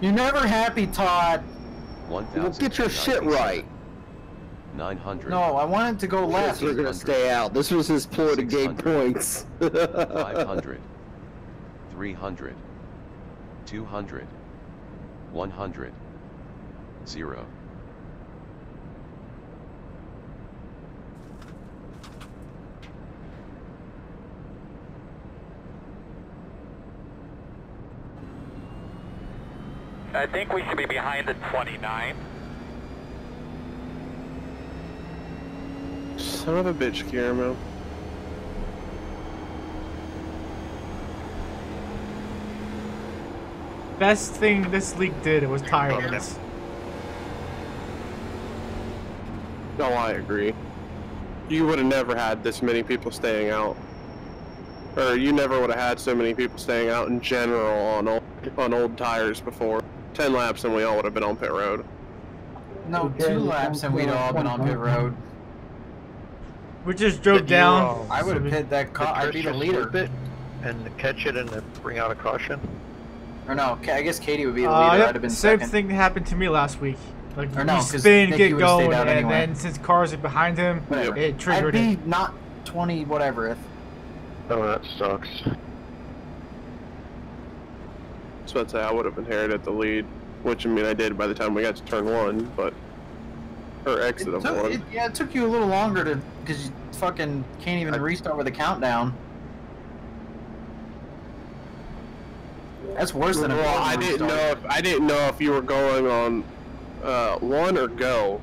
You're never happy, Todd. Well, get your shit right. 900. No, I wanted to go left. We're gonna stay out. This was his ploy to gain points. 500. 300. 200. 100. 0. I think we should be behind the 29. Son of a bitch, Guillermo. Best thing this league did was tires. No, I agree. You would have never had this many people staying out. or you never would have had so many people staying out in general on old tires before. 10 laps and we all would have been on pit road. No, 2 laps and we'd all been on pit road. We just drove down. I would have hit that car. I'd be the leader. And catch it and then bring out a caution. Or no, I guess Katie would be the leader. I'd have been same second. thing happened to me last week. Like or no, we spin, get going, and anyway. then since cars are behind him, it triggered I'd be not 20 whatever. Oh, that sucks. So I'd say I would have inherited the lead, which I mean I did by the time we got to turn 1, but or exit of 1. Yeah, it took you a little longer to because you fucking can't even restart with a countdown. That's worse than a I didn't know if you were going on 1 or go.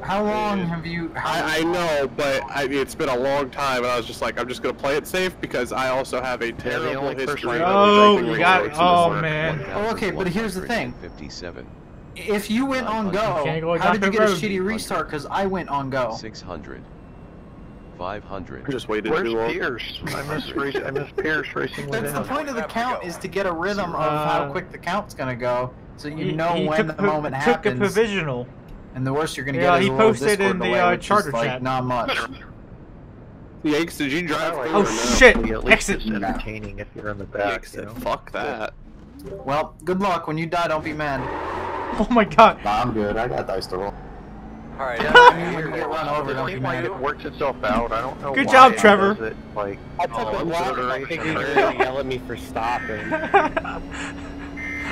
How long have you? I know, but it's been a long time, and I was just like, I'm just gonna play it safe because I also have a terrible history. Oh, you got it. Oh man. Oh, okay, but here's the thing. 57. If you went on go, how did you get a shitty restart? Because I went on go. 600. 500. I just waited Where's too long. Pierce? I miss Pierce racing with That's him. the point of the count, is to get a rhythm of how quick the count's gonna go, so you know when the moment happens. Took a provisional. And the worst you're gonna get is a little Discord delay, which is like not much. Yanks, did you drive? Oh shit! At least Exit. it's entertaining if you're in the back. You know? Fuck that. Well, good luck. When you die, don't be mad. Oh my god. Nah, I'm good. I got dice to roll. Alright, when you get run over, don't be mad. It works itself out. I don't know Good why job, it Trevor. does it, like, I took a walk and I figured you were gonna yell at me for stopping.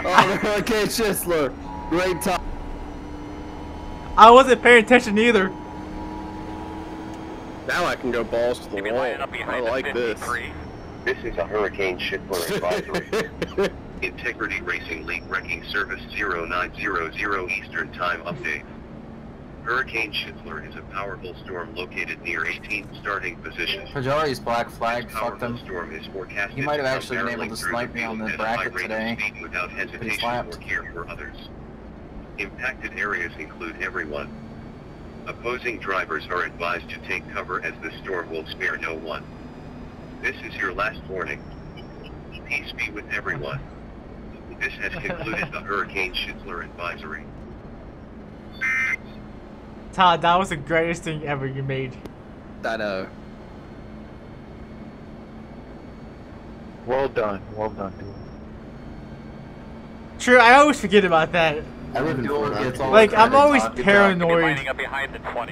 Oh, okay, Chisler. Great time. I wasn't paying attention either. Now I can go balls to the wall. I like this. This is a Hurricane Schindler advisory. Integrity Racing League Wrecking Service 0900 Eastern Time update. Hurricane Schindler is a powerful storm located near 18th starting position. Pajari's black flag, fuck them. Storm is forecasted He might have actually been able to snipe me on the bracket today. Without hesitation or care for others. Impacted areas include everyone. Opposing drivers are advised to take cover as the storm will spare no one. This is your last warning. Peace be with everyone. This has concluded the Hurricane Schindler advisory. Todd, that was the greatest thing ever you made. I know. well done, dude. True, I always forget about that. Like, I'm always paranoid.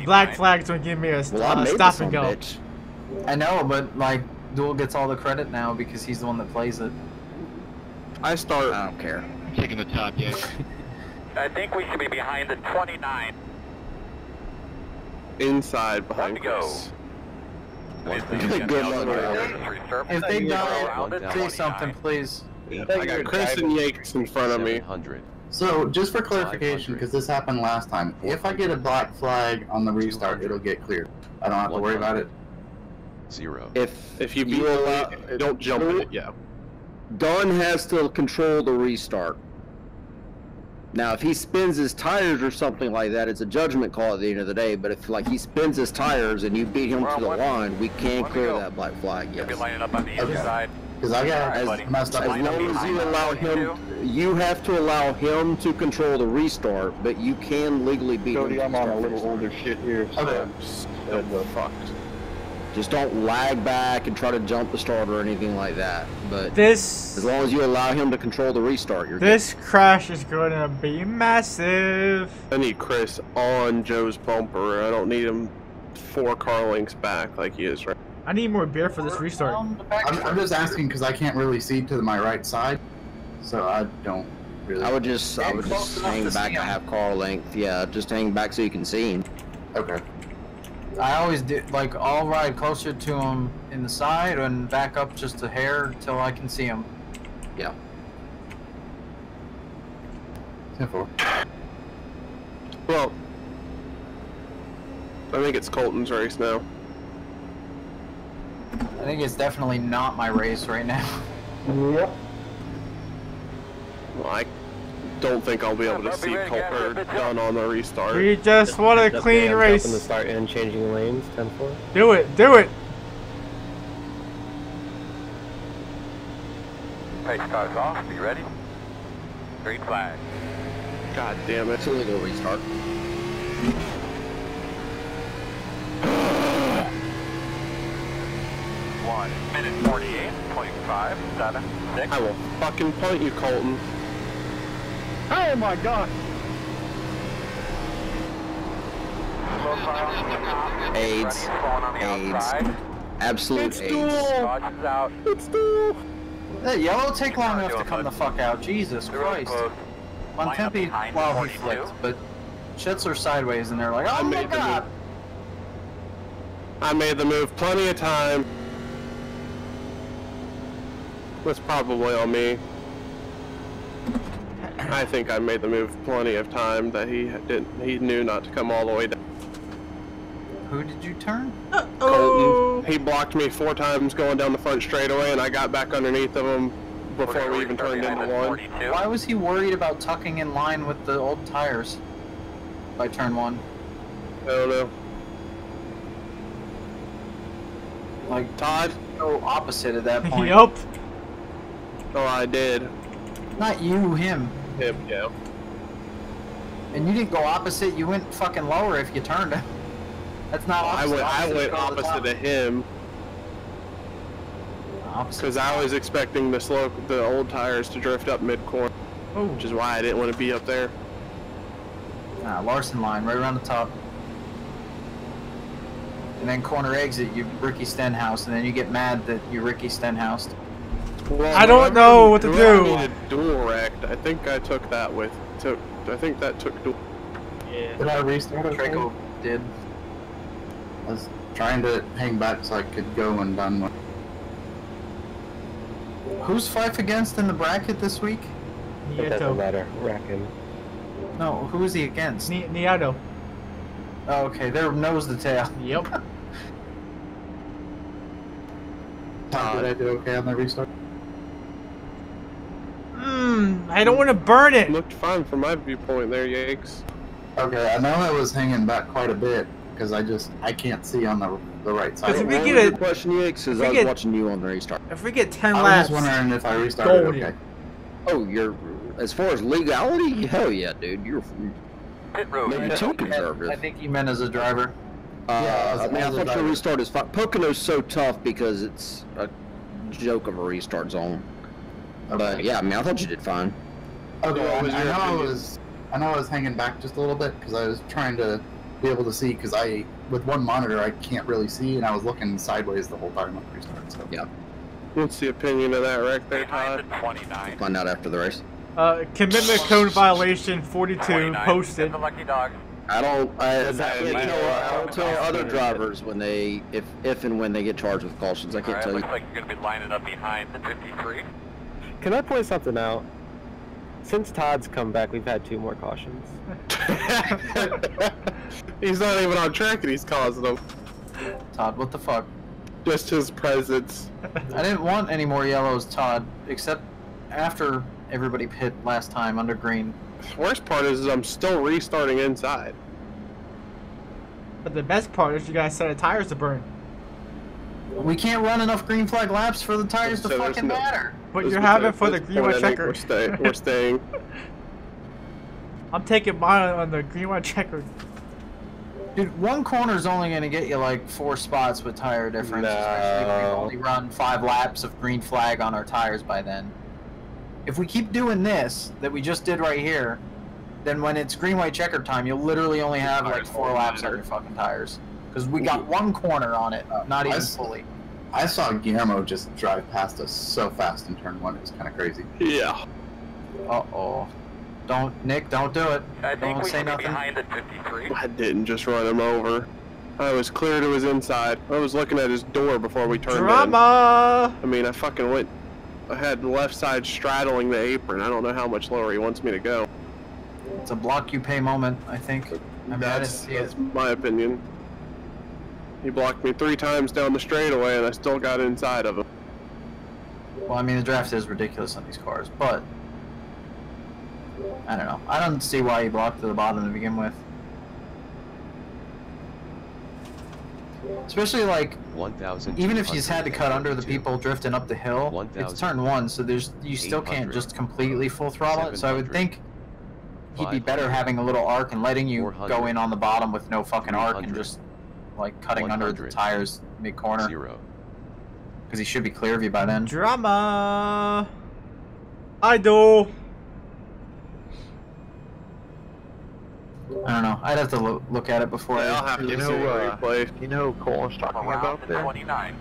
Black flags don't give me a stop and go. I know, but like, Duel gets all the credit now because he's the one that plays it. I don't care. Taking the top, yeah. I think we should be behind the 29. Inside behind Chris. Good luck. If they die, say something, please. Yeah, I got Chris and Yakes in front of me. So, just for clarification, because this happened last time, if I get a black flag on the restart, it'll get cleared. I don't have to worry about it. 0. If you beat it, don't jump in it, yeah. Dunn has to control the restart. Now, if he spins his tires or something like that, it's a judgment call at the end of the day. But if like he spins his tires and you beat him to the line, we can clear that black flag. Yes. Because I got messed up. As long as you allow him, you have to allow him to control the restart, but you can legally beat him. I'm on a little older shit here. So fucked. Just don't lag back and try to jump the start or anything like that. But this, as long as you allow him to control the restart, you're this good. crash is going to be massive. I need Chris on Joe's bumper. I don't need him 4 car lengths back like he is right. I need more beer for this restart. I'm just asking because I can't really see to my right side, so I don't really. I would just hang back a half car length. Yeah, just hang back so you can see him. Okay. I always do, like, I'll ride closer to him in the side and back up just a hair till I can see him. Yeah. 10-4. Well, I think it's Colton's race now. I think it's definitely not my race right now. Yep. Well, I don't think I'll be able to see Dunn on the restart. We just want a clean race. Jumping the start and changing lanes, 10-4. Do it, do it. Pace car's off. Be ready. Green flag. God damn it. It's only gonna restart. 1 minute 48.576. I will fucking point you, Colton. Oh my god! AIDS. AIDS. Absolute AIDS. It's dual! That yellow take long enough to come the fuck out. Jesus Christ. Montempi, well, he flicked, but Schützler sideways, and they're like, oh my god! I made the move plenty of time. That's probably on me. I think I made the move plenty of time that he didn't. He knew not to come all the way down. Who did you turn? Colton. He blocked me 4 times going down the front straightaway, and I got back underneath of him before we even turned into one. Why was he worried about tucking in line with the old tires by turn 1? I don't know. Like, Todd, go opposite at that point. Yup. Oh, I did. Not you, him. Him, yeah. And you didn't go opposite, you went fucking lower if you turned. That's not opposite. I went opposite of him. Because I was expecting the old tires to drift up mid-corner. Oh. Which is why I didn't want to be up there. Larson line, right around the top. And then corner exit, you Ricky Stenhouse, and then you get mad that you Ricky Stenhouse. Well, I don't know what to do. I needed dual wrecked. I think I took that with. I think that took dual. Yeah. Did I restart it? Draco did. I was trying to hang back so I could go when done with. Who's Fife against in the bracket this week? It doesn't matter. Reckon. No, who is he against? Nieto. Oh, okay, they're nose to tail. Yep. Did I do okay on the restart? I don't want to burn it. Looked fine from my viewpoint there, Yakes. Okay, I know I was hanging back quite a bit because I can't see on the right side. If we get a question, Yakes, is I was watching you on the restart. If we get 10 I laps, was wondering if I restarted. Okay. Oh, you're as far as legality? Hell yeah, dude. You're maybe too conservative. I think he meant as a driver. Yeah, I thought your restart is fine. Pocono's so tough because it's a joke of a restart zone. Okay. But yeah, I mean, I thought you did fine. Okay, I know I was hanging back just a little bit because I was trying to be able to see because with one monitor I can't really see, and I was looking sideways the whole time on the restart. So yeah. What's the opinion of that wreck there, Todd? 29. Find out after the race. Commitment code violation 42 posted. Lucky dog. I don't tell other drivers when they if and when they get charged with cautions. I can't tell you. Looks like you're gonna be lining up behind the 53. Can I point something out? Since Todd's come back, we've had 2 more cautions. He's not even on track and he's causing them. Todd, what the fuck? Just his presence. I didn't want any more yellows, Todd, except after everybody pit last time under green. The worst part is I'm still restarting inside. But the best part is you guys set of tires to burn. We can't run enough green flag laps for the tires to fucking matter. But you're having for the green white checker. We're staying. I'm taking mine on the green white checker. Dude, one corner is only going to get you like 4 spots with tire difference. No. Especially if we only run 5 laps of green flag on our tires by then. If we keep doing this, that we just did right here, then when it's green white checker time, you'll literally only have like 4 laps on your fucking tires. Because we got one corner on it, not even fully. I saw Guillermo just drive past us so fast in turn 1, it was kind of crazy. Yeah. Uh-oh. Nick, don't do it. I think don't we say should be nothing. behind the 53. I didn't just run him over. I was clear to his inside. I was looking at his door before we turned Drama! in. I mean, I fucking went... I had the left side straddling the apron. I don't know how much lower he wants me to go. It's a block you pay moment, I think. That's my opinion. He blocked me 3 times down the straightaway and I still got inside of him. Well, I mean, the draft is ridiculous on these cars, but... I don't know. I don't see why he blocked to the bottom to begin with. Especially like 1,000. even if you just had to cut under the people drifting up the hill, 1,000. it's turn 1, so you still can't just completely full throttle it. So I would think he'd be better having a little arc and letting you go in on the bottom with no fucking arc and just like cutting under the tires mid-corner. 0. Because he should be clear of you by then. Drama. Idle. I don't know. I'd have to look at it before I'll have to see a replay. You know who Cole's talking about there? 29.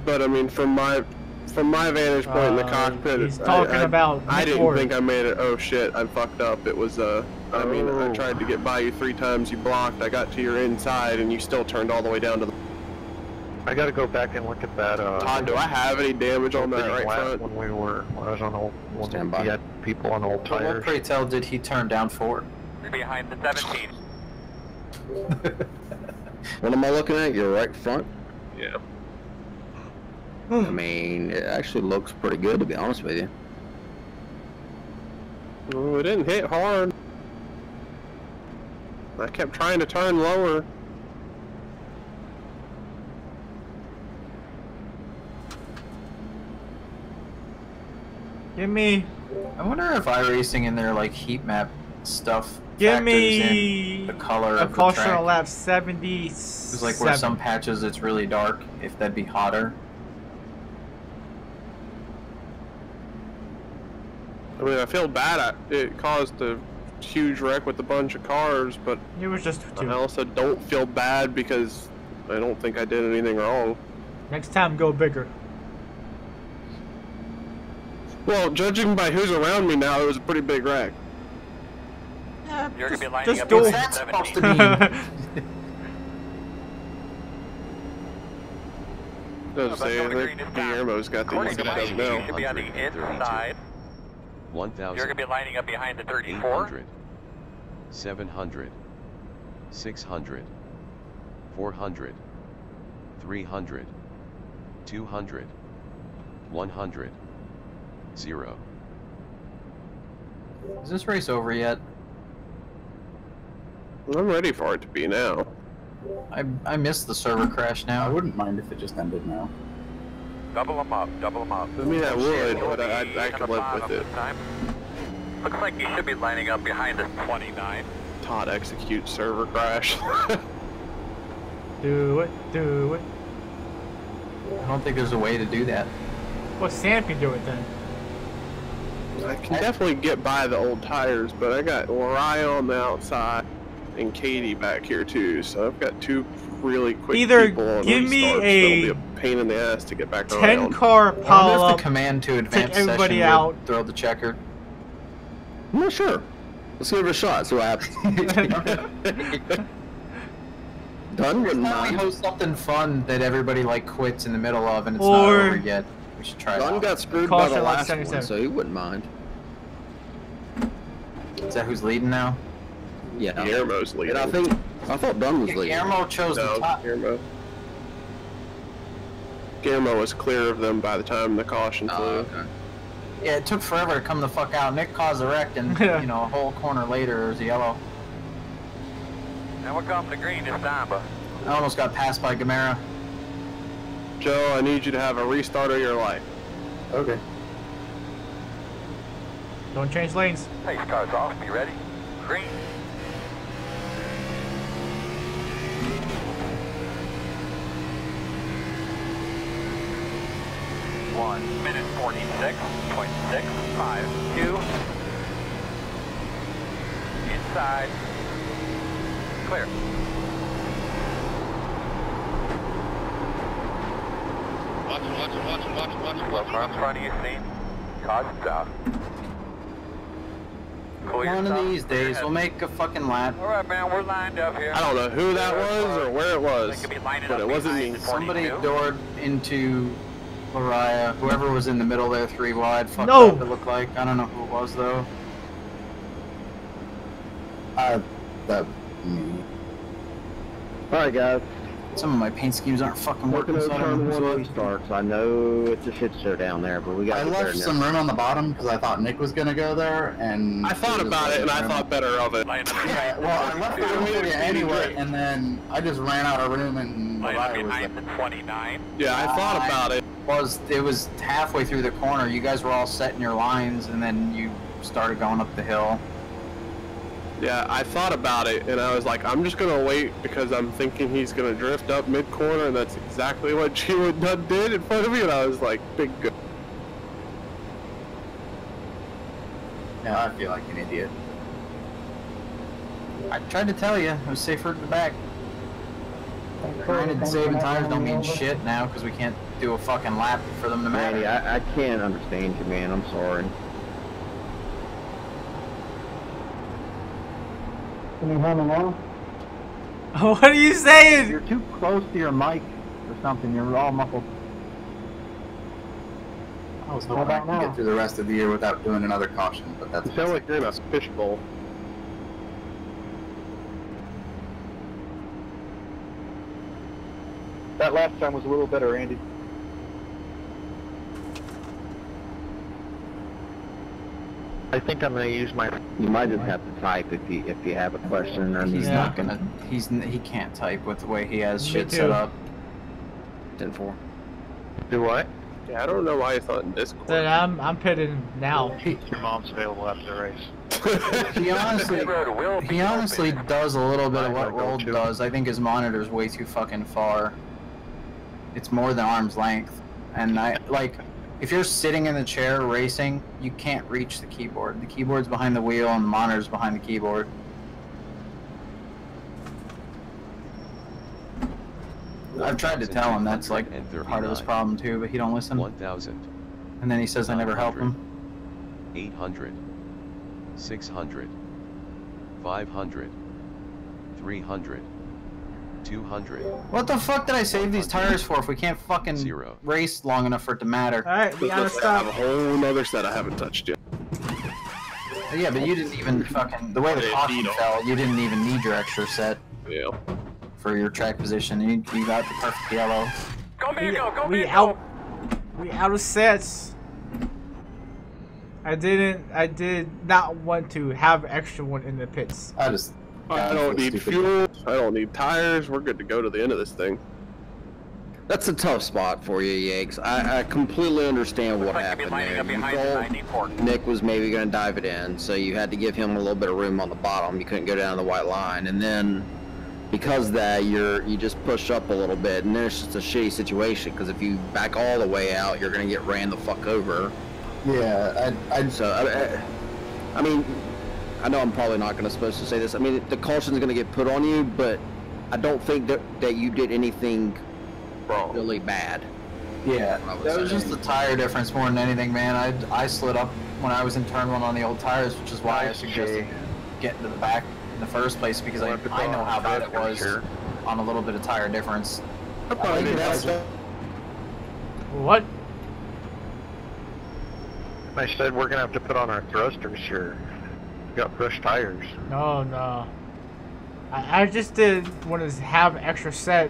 But I mean, from my vantage point in the cockpit, he's talking about I didn't Ford. think I made it. Oh shit, I fucked up. It was I mean, I tried to get by you 3 times. You blocked. I got to your inside, and you still turned all the way down to the. I gotta go back and look at that. Todd, do I have any damage on that right front? When I was on old, when we had people on old tires. What pray tell did he turn down for? Behind the 17. What am I looking at? Your right front? Yeah. I mean, it actually looks pretty good, to be honest with you. Oh, it didn't hit hard. I kept trying to turn lower. Give me. I wonder if iRacing in their like heat map stuff Give me the color a of the caution track. on lap 70. It's like where some patches it's really dark, if that'd be hotter. I mean, I feel bad. It caused a huge wreck with a bunch of cars, but it was just I also don't feel bad because I don't think I did anything wrong. Next time, go bigger. Well, judging by who's around me now, it was a pretty big wreck. You're gonna be lining up do behind That's 17. supposed to mean. Doesn't say anything. Guillermo's got the According easy to my stuff sheet, you now. should be on the inside. 1,000. You're gonna be lining up behind the 34. 800. 700. 600. 400. 300. 200. 100. 0. Is this race over yet? I'm ready for it to be now. I missed the server crash now. I wouldn't mind if it just ended now. Double them up, double them up. I mean, I would, but I could live with it. Looks like you should be lining up behind the 29. Todd execute server crash. Do it, do it. I don't think there's a way to do that. Well, Sam can do it then. I can definitely get by the old tires, but I got Lariah on the outside and Katie back here too, so I've got 2 really quick Either people on give me restarts. a That'll be a pain in the ass to get back 10-car I pile wonder if up. the command to advance take everybody session out. would throw the checker. I'm not sure. Let's give it a shot, see what happens. Done wouldn't We mind. host something fun that everybody like quits in the middle of and it's Or- not over yet. We should try Dunn that. got screwed by Caution the like last one, 77. so he wouldn't mind. Is that who's leading now? Yeah. Guillermo's leading. And I thought Dunn was leading. Guillermo chose No, the top. Guillermo was clear of them by the time the caution flew. Okay. Yeah, it took forever to come the fuck out. Nick caused a wreck and, you know, a whole corner later there's a yellow. And we're coming to green this time, but I almost got passed by Gamera. Joe, I need you to have a restart of your life. Okay. Don't change lanes. pace car's off. Be ready. Green. One minute 46.652. Inside. Clear. Well, front of you, scene. Cause stop. One of these days we'll make a fucking lap. Alright, man, we're lined up here. I don't know who that was or where it was, but it wasn't me. Somebody doored into Lariah. Whoever was in the middle there, 3 wide, fucked No! up, it looked like. I don't know who it was though. That me. Alright guys, Some of my paint schemes aren't fucking looking working, at so I don't know turn 1 who's restarts. I know it's a shit show down there, but we got I to get there left now. some room on the bottom because I thought Nick was gonna go there, and I thought about it and I thought better of it. Yeah, well, I left the room for you anyway, and then I just ran out of room and what I was behind the 29. Yeah, I thought about it. It was halfway through the corner. You guys were all set in your lines, and then you started going up the hill. Yeah, I thought about it, and I was like, I'm just gonna wait because I'm thinking he's gonna drift up mid-corner, and that's exactly what Gio Dunn did in front of me, and I was like, big good. Now I feel like an idiot. I tried to tell you, it was safer at the back. Granted, saving tires don't mean shit now because we can't do a fucking lap for them to matter. Manny, I can't understand you, man. I'm sorry. Can you hear me now? What are you saying? You're too close to your mic or something. You're all muffled. I was hoping I could get through the rest of the year without doing another caution, but that's... You sound like you're in a fishbowl. That last time was a little better, Andy. I think I'm gonna use my... You might just have to type if you have a question. Or He's not gonna... He can't type with the way he has shit set up. 10-4. Do what? Yeah, I don't know why I thought in Discord. Then I'm pitting now. Your mom's available after the race. He honestly does a little bit of what Roll does. I think his monitor's way too fucking far. It's more than arm's length. And if you're sitting in the chair racing, you can't reach the keyboard. The keyboard's behind the wheel and the monitor's behind the keyboard. I've tried to tell him that's like part of his problem too, but he don't listen. 1,000. And then he says I never help him. 800. 600. 500. 300. 200. What the fuck did I save these tires for if we can't fucking race long enough for it to matter? Alright, we gotta stop. I have a whole other set I haven't touched yet. Yeah, but you didn't even fucking... The way the caution fell, you didn't even need your extra set. Yeah. For your track position. You got the perfect yellow. We out of sets. I did not want to have extra one in the pits. I don't need fuel. I don't need tires. We're good to go to the end of this thing. That's a tough spot for you, Yanks. I completely understand what happened there. You thought Nick was maybe going to dive it in, so you had to give him a little bit of room on the bottom. You couldn't go down the white line, and then because of that, you just push up a little bit, and then it's just a shitty situation. Because if you back all the way out, you're going to get ran the fuck over. Yeah, I mean, I know I'm probably not supposed to say this. I mean, the caution's going to get put on you, but I don't think that you did anything really bad. Yeah, that was just the tire difference more than anything, man. I slid up when I was in turn 1 on the old tires, which is why I suggested getting to the back in the first place, because I know how bad it was on a little bit of tire difference. What? I said we're gonna have to put on our thrusters here. We got fresh tires. No. I just did want to have extra set.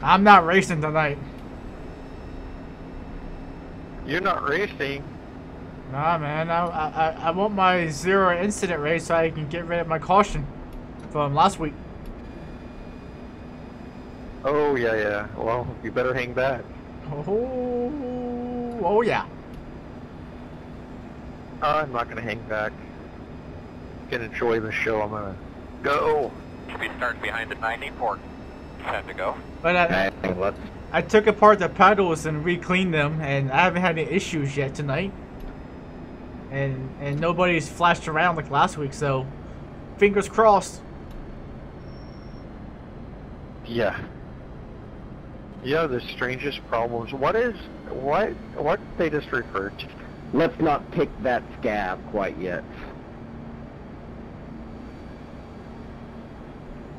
I'm not racing tonight. You're not racing? Nah, man. I want my 0 incident race so I can get rid of my caution from last week. Oh, yeah. Well, you better hang back. Oh yeah. I'm not gonna hang back. Can enjoy the show. I'm gonna go. Should be starting behind the 94. Time to go. But I took apart the pedals and re-cleaned them, and I haven't had any issues yet tonight. And nobody's flashed around like last week, so fingers crossed. Yeah. Yeah, the strangest problems. What did they just refer to? Let's not pick that scab quite yet.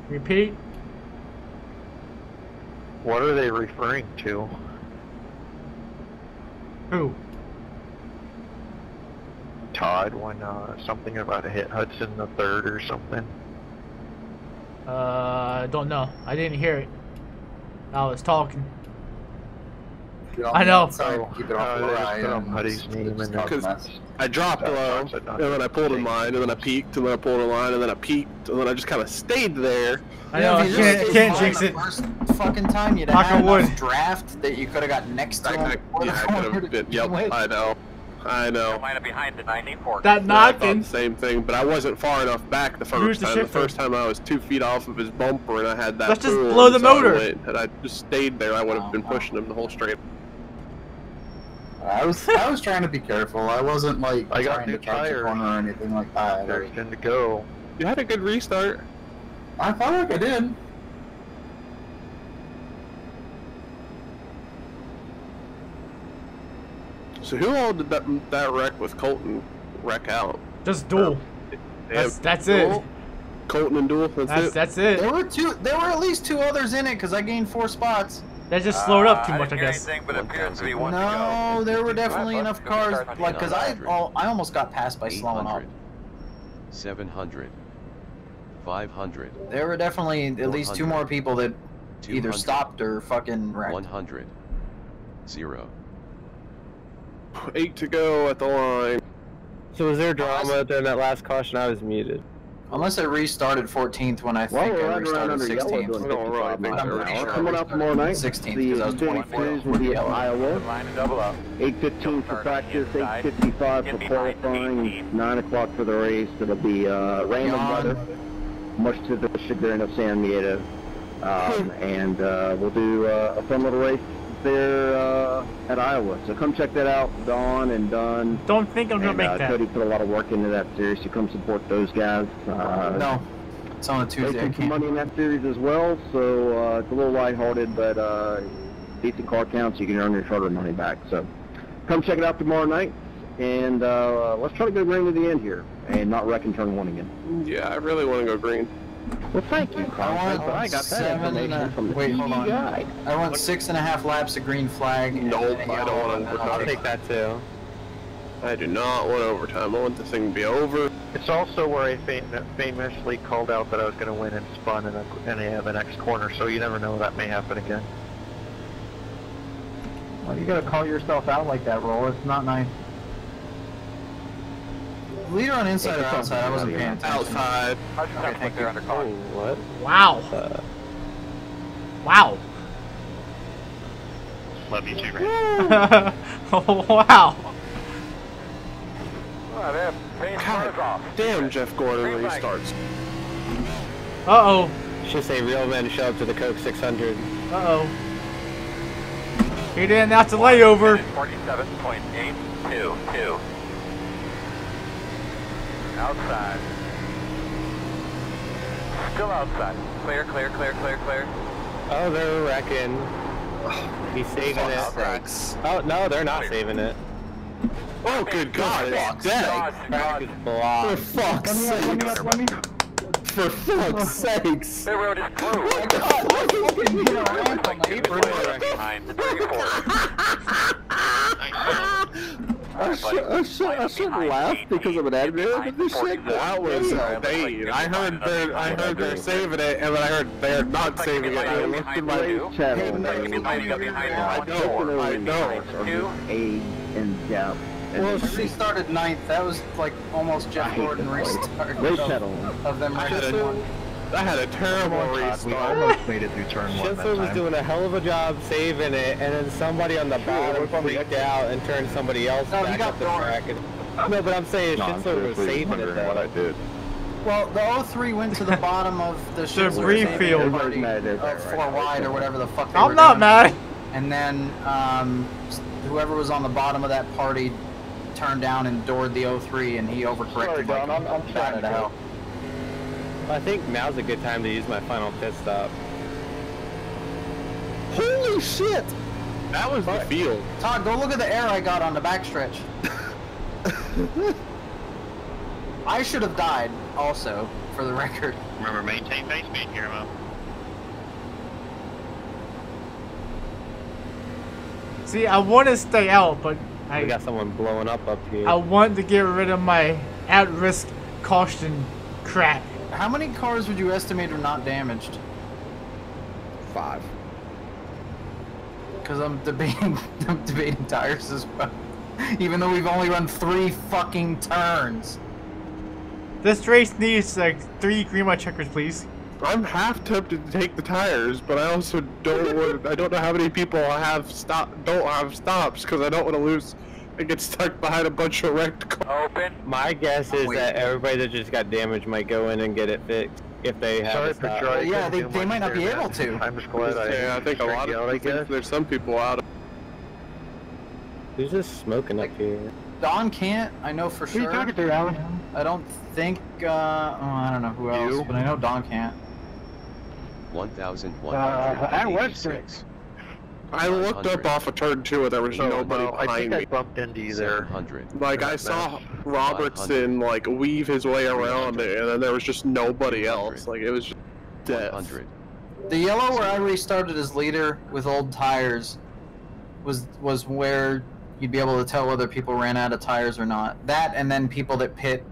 Repeat. What are they referring to? Who? Todd, when something about a hit Hudson the third or something. I don't know. I didn't hear it. I was talking. I know. Keep it off the right. Because I dropped low, and then I pulled in line, and then I peaked, and then I pulled in line, and then I peaked, and then I just kind of stayed there. I know, I can't jinx it. First fucking time you'd have enough draft that you could have got next to him. Yeah, I could have been. Yep, I know. I know. Behind the 94. That knocking. The same thing, but I wasn't far enough back the first time. The first time I was 2 feet off of his bumper, and I had that. Let's just blow the motor. And I just stayed there. I would have been pushing him the whole straight. I was trying to be careful. I wasn't like trying to touch the corner or anything like that. There's good to go. You had a good restart. I felt like I did. So who all did that wreck with Colton wreck out? Just Duel. That's it. Colton and Duel. That's it. There were at least 2 others in it because I gained 4 spots. That just slowed up too much, I guess. No, there were definitely enough cars, like, because I almost got passed by slowing up. 700. 500. There were definitely at least 2 more people that either stopped or fucking wrecked. 100. 0. 8 to go at the line. So was there drama during that last caution? I was muted. Unless it restarted 14th when I think I restarted 16th. Coming up tomorrow night, 16th the because I was 24. series will be at Iowa. 8:15 for practice, 8:55 for qualifying, 9 o'clock for the race. It'll be random weather, much to the chagrin of San Diego. And we'll do a fun little race there at Iowa. So come check that out, Dawn and Dunn. Don't think I'm gonna make that. Cody put a lot of work into that series, so come support those guys. No, it's on a Tuesday. They some money in that series as well, so it's a little lighthearted, but decent car counts. You can earn your charter money back. So come check it out tomorrow night, and let's try to go green to the end here and not wreck and turn 1 again. Yeah, I really want to go green. Well, thank you, Carl. I got that information from the TV guy. I want 6.5 laps of green flag. Nope, I don't want overtime. I'll take that too. I do not want overtime. I want this thing to be over. It's also where I famously called out that I was going to win and spun in the next corner, so you never know, that may happen again. Well, you gotta call yourself out like that, Roll. It's not nice. Leader on inside or outside? I wasn't paying attention. Outside. Okay, thank you. What? Wow. Wow. Love you too, Ray. Wow. God damn, Jeff Gordon restarts. Uh-oh. Should say real men show up to the Coke 600. Uh-oh. He didn't have to layover. 47.822. Outside. Still outside. Clear, clear, clear, clear, clear. Oh, they're wrecking. He's saving it. Oh, no, they're not saving it. Oh, good God, it's dead. For fuck's sake. For fuck's sakes. The road is closed. I shouldn't laugh because I'm an admin, but this shit. That was insane. I heard they're saving it, and then I heard they're not saving it. I looked at my channel. I know. In depth. Well, she started 9th. That was like almost Jeff Gordon restart of them. I had a terrible restart. We almost made it through turn 1 that Schiffer was time. doing a hell of a job saving it, and then somebody on the bottom freaked out and turned somebody else back up the track. No, but I'm saying Schiffer was saving it though. What I did. Well, the 03 went to the bottom of the debris field. 4 wide or whatever the fuck they I'm were not doing. mad. And then whoever was on the bottom of that party turned down and doored the 03, and he overcorrected. Sorry, Don, I'm trying to help. I think now's a good time to use my final pit stop. Holy shit! That was the field. Todd, go look at the air I got on the backstretch. I should have died, also, for the record. Remember, maintain pace speed, Guillermo. See, I want to stay out, but We got someone blowing up here. I want to get rid of my at-risk caution crap. How many cars would you estimate are not damaged? 5. Because I'm debating tires as well. Even though we've only run 3 fucking turns. This race needs like 3 green light checkers, please. I'm half tempted to take the tires, but I also don't want. I don't know how many people don't have stops because I don't want to lose and get stuck behind a bunch of wrecked cars. Open. My guess is that everybody that just got damaged might go in and get it fixed if they have a stop. Yeah, they might not be able to. I'm just glad I think a lot of people, there's some people out. Who's just smoking up here? Don can't, I know for sure. Who are you talking to, Alan? I don't think, I don't know who else, but I know Don can't. 1,186. I looked up off of turn 2 and there was nobody I behind think me. I bumped into you there. Like, I saw Robertson, like, weave his way around it, and then there was just nobody else. Like, it was just death. The yellow where I restarted as leader with old tires was where you'd be able to tell whether people ran out of tires or not. That, and then people that pit.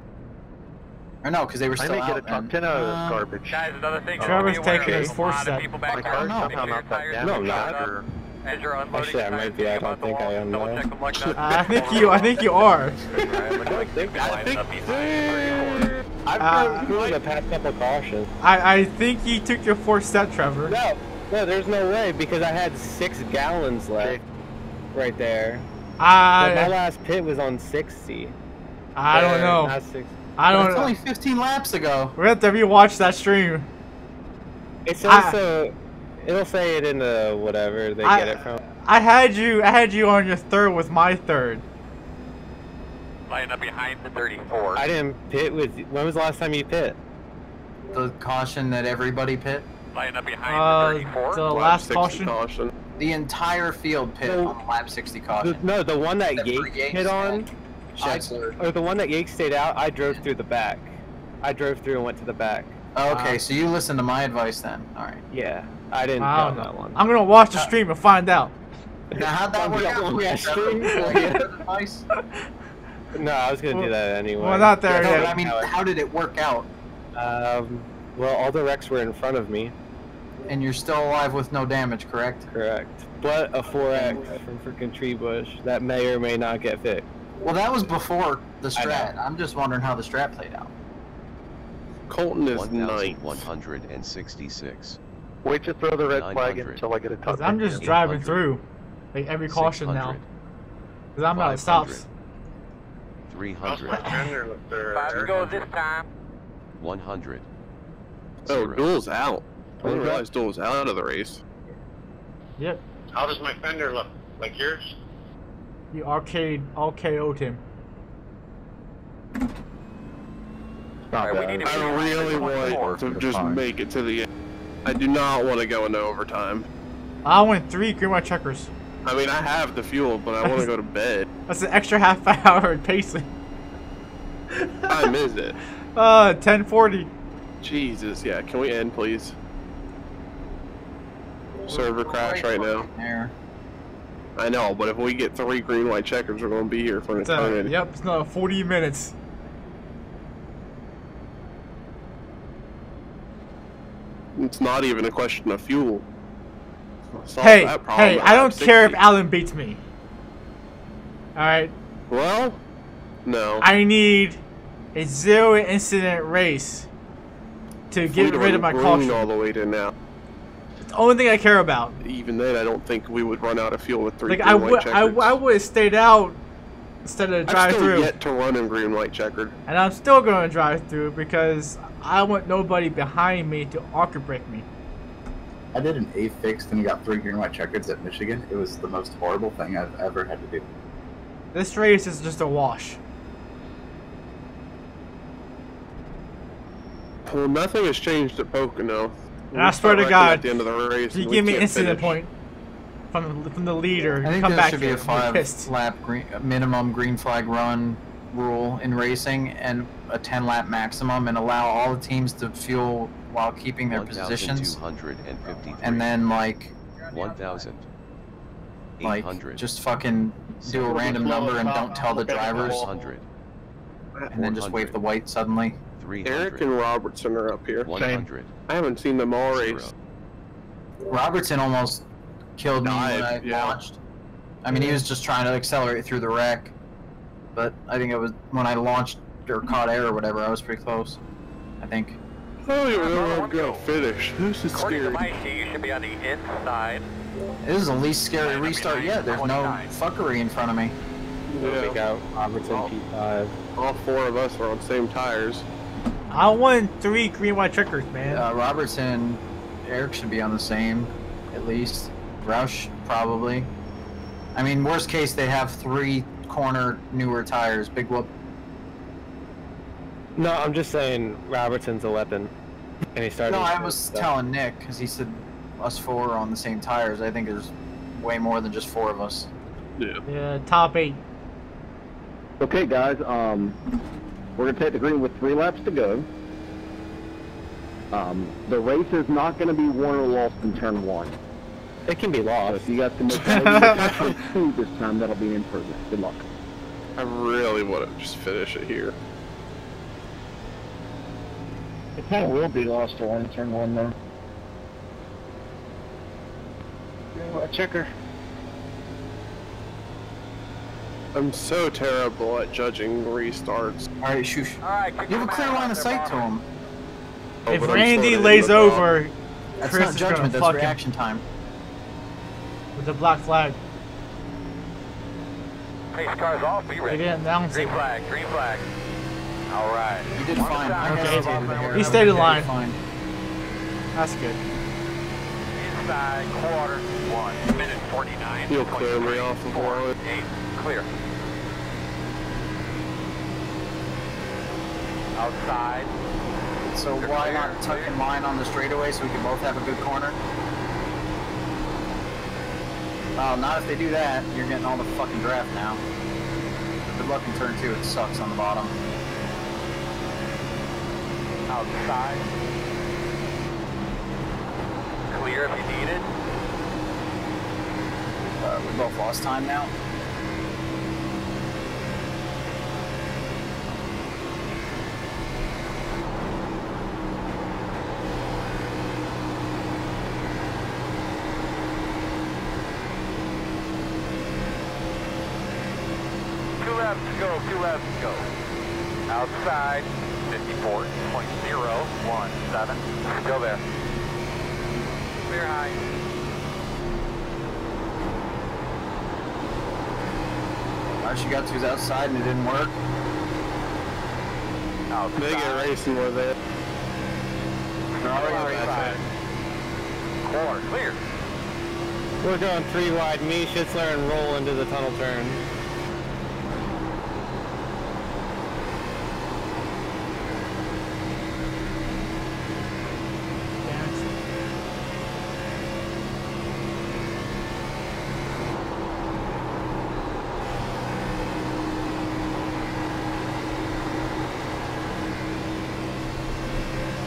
Or no, because they were still out. I may get a top 10 out of this garbage. Guys, another thing. Trevor's taking his 4-step. My car's somehow not that damaged. No, I'm not. As you're unloading, Actually, I might be. I don't think I am now. I think you are. I've the past couple cautions. I think you took your 4-step, Trevor. No, there's no way because I had 6 gallons left right there. But my last pit was on 60. I don't know. Not 60. I don't know. It's only 15 laps ago. We're going to have to rewatch that stream. It's also, it'll say it in the whatever they get it from. I had you on your 3rd with my 3rd. Line up behind the 34. I didn't pit with. When was the last time you pit? The caution that everybody pit. Line up behind the 34. The last caution. The entire field pit on lap 60 caution. No, the one that Yates hit on. Or the one that Yates stayed out. I drove through the back. I drove through and went to the back. Okay, so you listened to my advice then. All right. Yeah, I didn't know that one. I'm gonna watch the stream and find out. Now how'd that work out? Advice? No, I was gonna do that anyway. Well, not there yet. I mean, how did it work out? Well, all the wrecks were in front of me. And you're still alive with no damage, correct? Correct. But a 4X from freaking Tree Bush that may or may not get fixed. Well, that was before the strat. I'm just wondering how the strat played out. Colton is 1,166. Wait to throw the red flag until I get a touch. I'm just driving through, like every caution now. Because I'm not at stops. 300. 5 to go this time. 100. Oh, Duel's out. I didn't realize Duel was out of the race. Yep. How does my fender look? Like yours? You RKO'd him. I really want to just make it to the end. I do not want to go into overtime. I went 3 green white checkers. I mean, I have the fuel, but I want to go to bed. That's an extra half hour in pacing. What time is it? 10:40. Jesus, yeah. Can we end, please? Server crash right now. I know, but if we get 3 green white checkers, we're going to be here for an eternity. Yep, it's another 40 minutes. It's not even a question of fuel. Hey, I don't care if Alan beats me. Alright? Well, no. I need a 0 incident race to get rid of my caution. All the way to now. It's the only thing I care about. Even then, I don't think we would run out of fuel with 3 like green white checkers. I would have stayed out instead of drive through. I'm still yet to run in green white checkered. And I'm still going to drive through because I want nobody behind me to arc break me. I did an A fixed and got 3 green white checkers at Michigan. It was the most horrible thing I've ever had to do. This race is just a wash. Well, nothing has changed at Pocono. And I swear to God, at the end of the race, if you give me an incident point from the leader, I think come there back should be here, a 5-lap minimum green flag run rule in racing and a 10-lap maximum, and allow all the teams to fuel while keeping their positions. And then like 1,000. Like just fucking do a random number and don't tell the drivers. 100. And then just wave the white suddenly. 300. Eric and Robertson are up here. 100. I haven't seen them all race. Robertson almost killed me when I launched. I mean, he was just trying to accelerate through the wreck, but I think it was when I launched or caught air or whatever. I was pretty close, I think. Oh, you know I'm gonna finish. This is According scary. to my sheet, you should be on the inside. This is the least scary restart yet. There's no fuckery in front of me. There we go. Robertson P5. All 4 of us are on the same tires. I won 3 green white checkers, man. Robertson and Eric should be on the same, at least. Roush, probably. I mean, worst case, they have 3 corner newer tires. Big whoop. No, I'm just saying Robertson's a weapon. And he started. No, I was telling Nick, because he said us 4 are on the same tires. I think there's way more than just 4 of us. Yeah, top 8. Okay, guys, we're going to take the green with 3 laps to go. The race is not going to be won or lost in turn 1. It can be lost. So if you guys can make turn 2 this time, that'll be an improvement. Good luck. I really want to just finish it here. It kind of will be lost to one turn 1 though. Checker. I'm so terrible at judging restarts. Alright, shoosh. You have a clear line of sight to him. If Randy lays over, that's Chris not is judgment, gonna that's fuck reaction him time. with the black flag. Pace car's off, be ready. They didn't announce Green it. flag, green flag. Alright. You did fine. Okay, he stayed in line. Fine. That's good. Inside, quarter, 1 minute 49. You'll clear me off of 1. 8, clear. Outside. So why not tuck in line on the straightaway so we can both have a good corner? Well, not if they do that. You're getting all the fucking draft now. Good luck in turn 2. It sucks on the bottom. Outside. Clear if you need it. We both lost time now. Two laps to go. Outside, 54.017. Still there. Clear high. She got to his outside and it didn't work. Outside. They get racing with it. They're already outside. Corner, clear. We're going 3 wide. Me, Schitzler, and roll into the tunnel turn.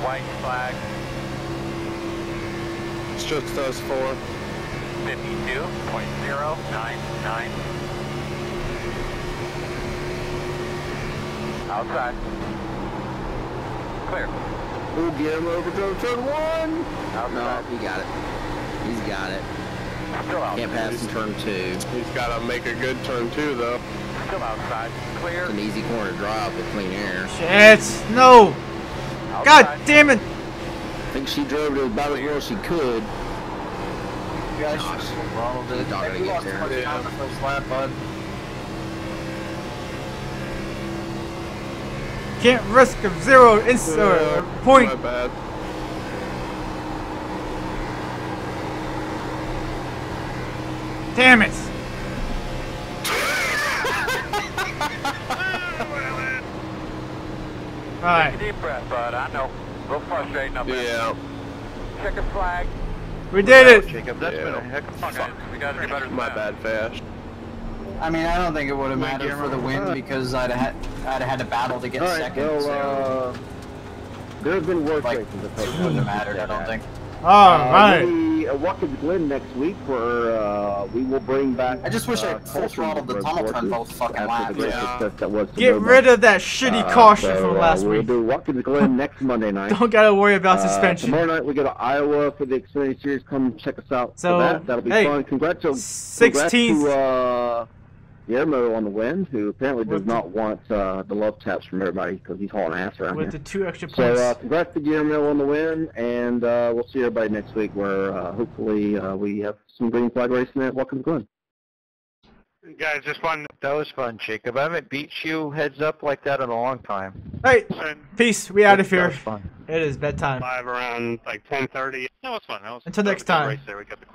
White flag. It's just us 4. 52.099. Outside. Clear. We'll get him over to turn 1. Outside. No, he got it. He's got it. Still outside. Can't pass in turn 2. He's got to make a good turn 2, though. Still outside. Clear. It's an easy corner to drive with clean air. Shit! No! God damn it! I think she drove it about as well as she could. You guys should have rolled it. Not gonna get there. On the first lap, bud. Can't risk a 0 point. My bad. Damn it! Alright. Take a deep breath, bud. I know. A little frustrating up there. Yeah. Check a flag. We did it! Jacob, that's been a heck of a Fuck. We gotta do better than My that. bad, Fast. I mean, I don't think it would have mattered for the win because I'd have had to battle to get All right, second. well, So there's been worse like, races. it wouldn't have mattered. I don't think. Alright. We'll be at Watkins Glen next week where we will we'll bring back. I just wish I full throttled the tunnel turn both fucking laps. Get rid of that shitty caution from last week. We'll do Watkins Glen next Monday night. Don't gotta worry about suspension. Tomorrow night we go to Iowa for the Xfinity Series. Come check us out for that. That'll be fun. Congrats to Guillermo on the win, who apparently does not want the love taps from everybody because he's hauling ass around with here. the 2 extra points. So congrats to Guillermo on the win, and we'll see everybody next week where hopefully we have some green flag racing at Watkins Glen. Guys, just fun. That was fun, Jacob. I haven't beat you heads up like that in a long time. Hey, peace. We out of here. That was fun. It is bedtime. Live around like 10:30. No, it's fun. Until next time.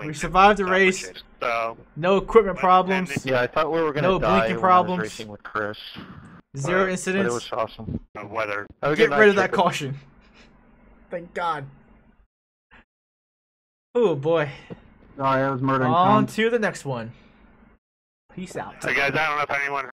We survived the race. So, no equipment problems. Yeah, I thought we were going to no die blinking when problems. I was racing with Chris. 0 incidents. But it was awesome. Weather. Get rid of that caution. Thank God. Oh boy. Sorry, I was murdering. On to the next one. Peace out. Hey guys, I don't know if anyone